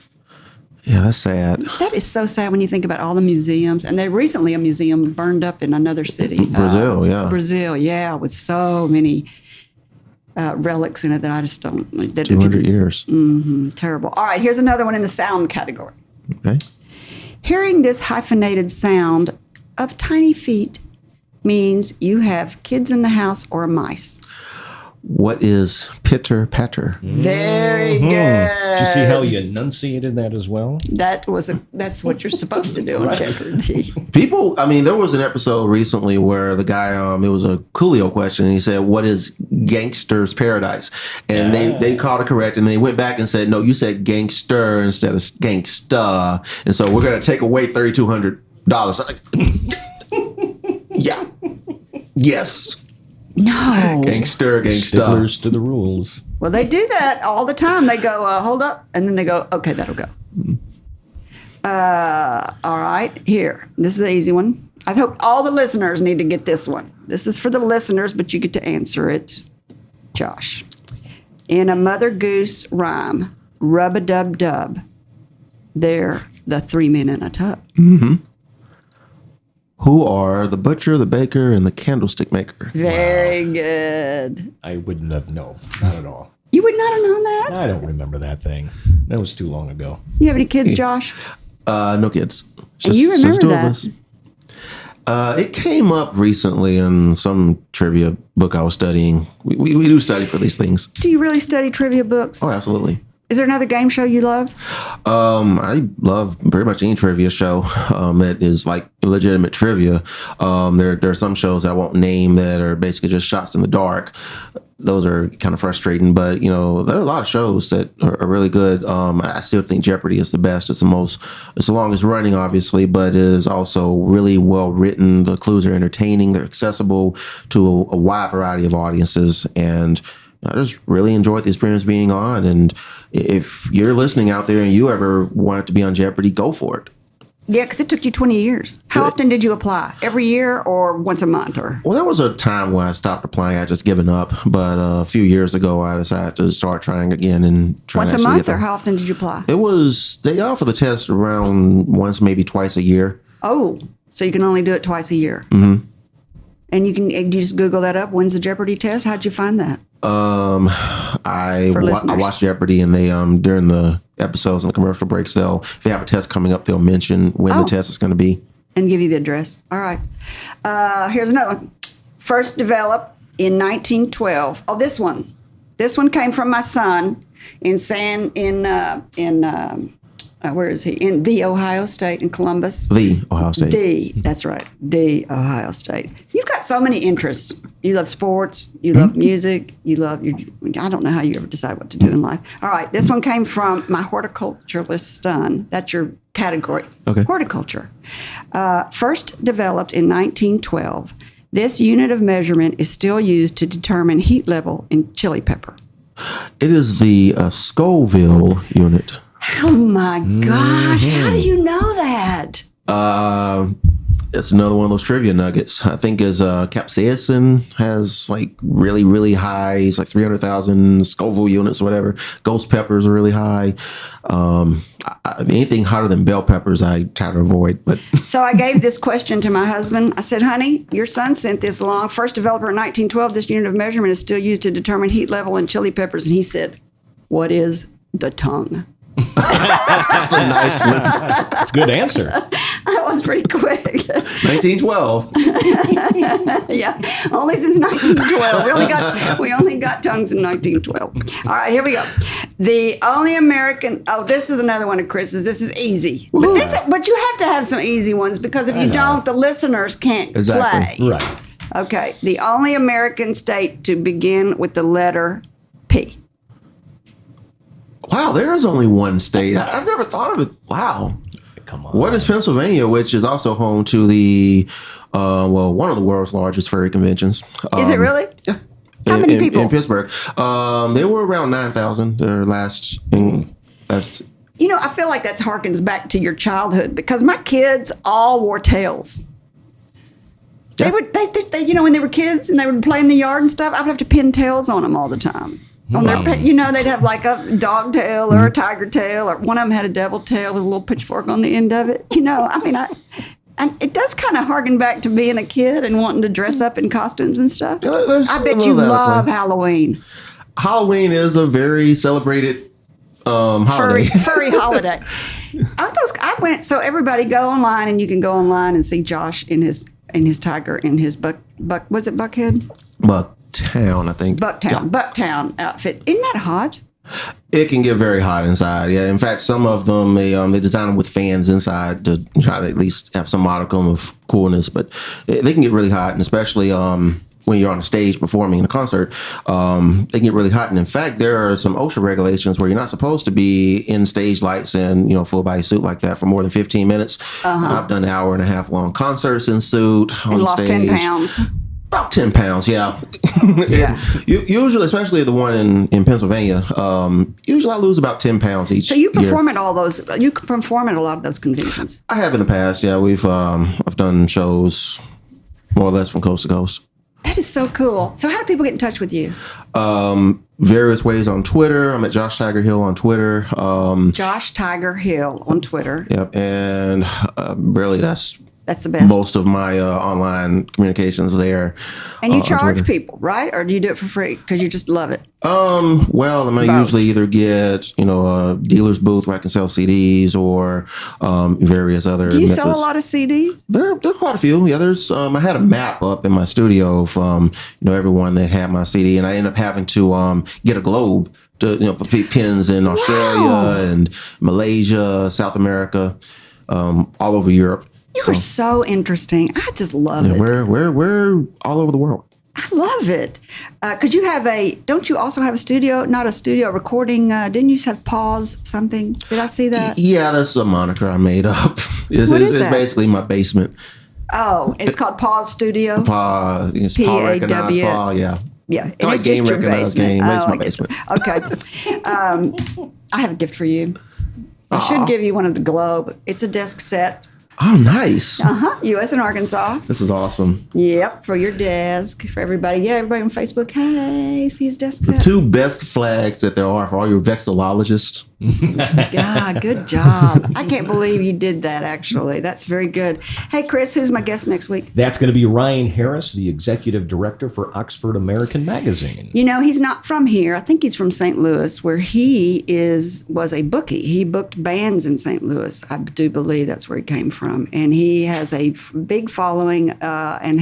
Yeah, that's sad. That is so sad when you think about all the museums. And they recently, a museum burned up in another city. Brazil, Brazil, with so many relics in it that I just don't. 200 years. Mm-hmm, terrible. All right, here's another one in the sound category. Okay. Hearing this hyphenated sound of tiny feet means you have kids in the house or mice. What is pitter patter? Very good. Did you see how you enunciated that as well? That's what you're supposed to do on Jeopardy. People, I mean, there was an episode recently where the guy, it was a Coolio question, and he said, "What is gangster's paradise?" And they called it correct, and they went back and said, "No, you said gangster instead of gangsta, and so we're going to take away $3,200." Yeah. Yes. No. Gangster. Sticklers to the rules. Well, they do that all the time. They go, hold up, and then they go, okay, that'll go. All right, here. This is an easy one. I hope all the listeners need to get this one. This is for the listeners, but you get to answer it. Josh. In a Mother Goose rhyme, rub-a-dub-dub, they're the three men in a tub. Mm-hmm. Who are the butcher, the baker, and the candlestick maker? Very good. I wouldn't have known. Not at all. You would not have known that? I don't remember that thing. That was too long ago. You have any kids, Josh? No kids. And you remember two that? of us. It came up recently in some trivia book I was studying. We do study for these things. Do you really study trivia books? Oh, absolutely. Is there another game show you love? I love pretty much any trivia show that is like legitimate trivia. There are some shows that I won't name that are basically just shots in the dark. Those are kind of frustrating, but there are a lot of shows that are really good. I still think Jeopardy is the best. It's the longest running, obviously, but it is also really well written. The clues are entertaining. They're accessible to a wide variety of audiences, and I just really enjoyed the experience being on. And if you're listening out there and you ever wanted to be on Jeopardy, go for it. Yeah, because it took you 20 years. How often did you apply? Every year or once a month? Or Well, there was a time when I stopped applying. I just given up. But a few years ago, I decided to start trying again and try once to a month, or how often did you apply? They offer the test around once, maybe twice a year. Oh, so you can only do it twice a year. Mm-hmm. And you just Google that up. When's the Jeopardy test? How'd you find that? I watched Jeopardy, and they during the episodes and the commercial breaks, if they have a test coming up, they'll mention when the test is going to be and give you the address. All right. Here's another one. First developed in 1912. Oh, this one. This one came from my son in Where is he? In the Ohio State in Columbus. The Ohio State. That's right. The Ohio State. You've got so many interests. You love sports. You love music. You love I don't know how you ever decide what to do in life. All right. This one came from my horticulturalist son. That's your category. Okay. Horticulture. First developed in 1912. This unit of measurement is still used to determine heat level in chili pepper. It is the Scoville unit. Oh my gosh! How do you know that? It's another one of those trivia nuggets. I think as capsaicin has like really, really high. It's like 300,000 Scoville units or whatever. Ghost peppers are really high. Anything hotter than bell peppers, I try to avoid. But so I gave this question to my husband. I said, "Honey, your son sent this along. First developer in 1912. This unit of measurement is still used to determine heat level in chili peppers." And he said, "What is the tongue?" That's a nice one. That's a good answer. That was pretty quick. 1912. Yeah, only since 1912. We only got tongues in 1912. All right, here we go. The only American. Oh, this is another one of Chris's. This is easy, but you have to have some easy ones because if you don't, the listeners can't play. Right. Okay, the only American state to begin with the letter P. Wow, there is only one state. I've never thought of it. Wow. Come on. What is Pennsylvania, which is also home to the, one of the world's largest furry conventions. Is it really? Yeah. How many people? In Pittsburgh. They were around 9,000. Their last. You know, I feel like that harkens back to your childhood because my kids all wore tails. Yeah. They when they were kids and they would play in the yard and stuff, I would have to pin tails on them all the time. On their, they'd have like a dog tail or a tiger tail, or one of them had a devil tail with a little pitchfork on the end of it. And it does kind of harken back to being a kid and wanting to dress up in costumes and stuff. I bet you love Halloween. Halloween is a very celebrated holiday. Furry holiday. So everybody go online, and you can go online and see Josh in his tiger, in his buck. Was it Buckhead? Bucktown, I think. Bucktown outfit. Isn't that hot? It can get very hot inside. Yeah. In fact, some of them they design them with fans inside to try to at least have some modicum of coolness. But they can get really hot, and especially when you're on a stage performing in a concert, they can get really hot. And in fact, there are some OSHA regulations where you're not supposed to be in stage lights and full body suit like that for more than 15 minutes. I've done 1.5 hour long concerts in suit on lost stage. 10 pounds. About 10 pounds, yeah. Yeah. Usually, especially the one in Pennsylvania, usually I lose about 10 pounds each. So you perform year. at all those? You perform at a lot of those conventions. I have in the past, yeah. I've done shows more or less from coast to coast. That is so cool. So how do people get in touch with you? Various ways on Twitter. I'm at Josh Tiger Hill on Twitter. Josh Tiger Hill on Twitter. Yep, and really that's the best. Most of my online communications there. And you charge people, right? Or do you do it for free because you just love it? Well, I usually either get a dealer's booth where I can sell CDs or various other. Do you methods. sell a lot of CDs? There are quite a few. Yeah, there's. I had a map up in my studio of everyone that had my CD, and I ended up having to get a globe to put pins in Australia and Malaysia, South America, all over Europe. You are so interesting. I just love it. We're all over the world. I love it. Could you have don't you also have a studio, not a studio recording? Didn't you have Pause something? Did I see that? Yeah, that's a moniker I made up. It's basically my basement. Oh, it's called Pause Studio? Paw, it's Paw Recognized Paw, yeah. Yeah, Kind of like Game Recognized Game. It's my basement. Okay. I have a gift for you. I should give you one of the Globe. It's a desk set. Oh, nice. U.S. and Arkansas. This is awesome. Yep, for your desk, for everybody. Yeah, everybody on Facebook. Hey, see his desk set. The two best flags that there are for all your vexillologists. God, good job. I can't believe you did that, actually. That's very good. Hey, Chris, who's my guest next week? That's going to be Ryan Harris, the executive director for Oxford American Magazine. He's not from here. I think he's from St. Louis, where he was a bookie. He booked bands in St. Louis. I do believe that's where he came from. And he has a big following and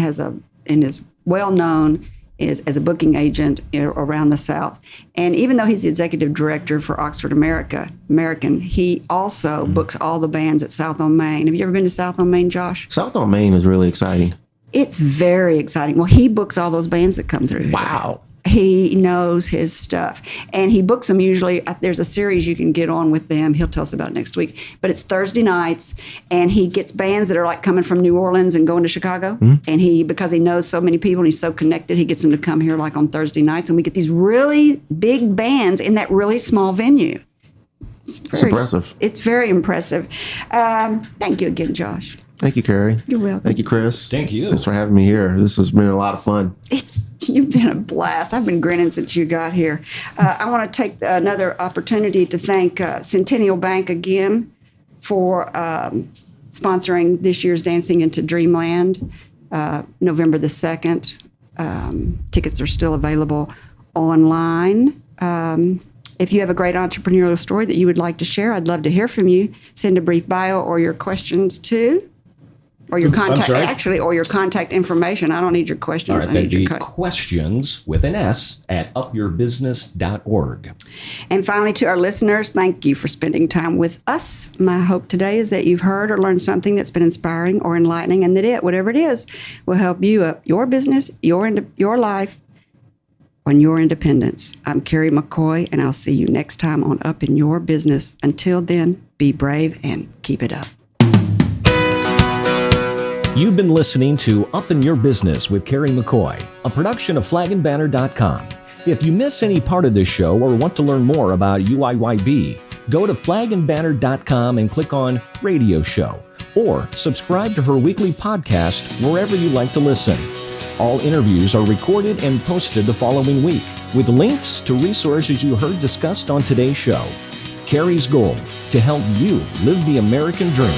is well known is as a booking agent around the South. And even though he's the executive director for Oxford American, he also books all the bands at South on Main. Have you ever been to South on Main, Josh? South on Main is really exciting. It's very exciting. Well, he books all those bands that come through. Wow. He knows his stuff. And he books them usually. There's a series you can get on with them. He'll tell us about it next week. But it's Thursday nights. And he gets bands that are like coming from New Orleans and going to Chicago. And because he knows so many people and he's so connected, he gets them to come here like on Thursday nights. And we get these really big bands in that really small venue. It's impressive. It's very impressive. Thank you again, Josh. Thank you, Kerry. You're welcome. Thank you, Chris. Thank you. Thanks for having me here. This has been a lot of fun. You've been a blast. I've been grinning since you got here. I want to take another opportunity to thank Centennial Bank again for sponsoring this year's Dancing into Dreamland, November the 2nd. Tickets are still available online. If you have a great entrepreneurial story that you would like to share, I'd love to hear from you. Send a brief bio or your questions to, or your contact information. I don't need your questions. All right, I that'd need be your questions with an S at upyourbusiness.org. And finally, to our listeners, thank you for spending time with us. My hope today is that you've heard or learned something that's been inspiring or enlightening, and that whatever it is, will help you up your business, your life, on your independence. I'm Kerry McCoy, and I'll see you next time on Up in Your Business. Until then, be brave and keep it up. You've been listening to Up in Your Business with Kerry McCoy, a production of flagandbanner.com. If you miss any part of this show or want to learn more about UIYB, go to flagandbanner.com and click on Radio Show, or subscribe to her weekly podcast wherever you like to listen. All interviews are recorded and posted the following week, with links to resources you heard discussed on today's show. Kerry's goal, to help you live the American dream.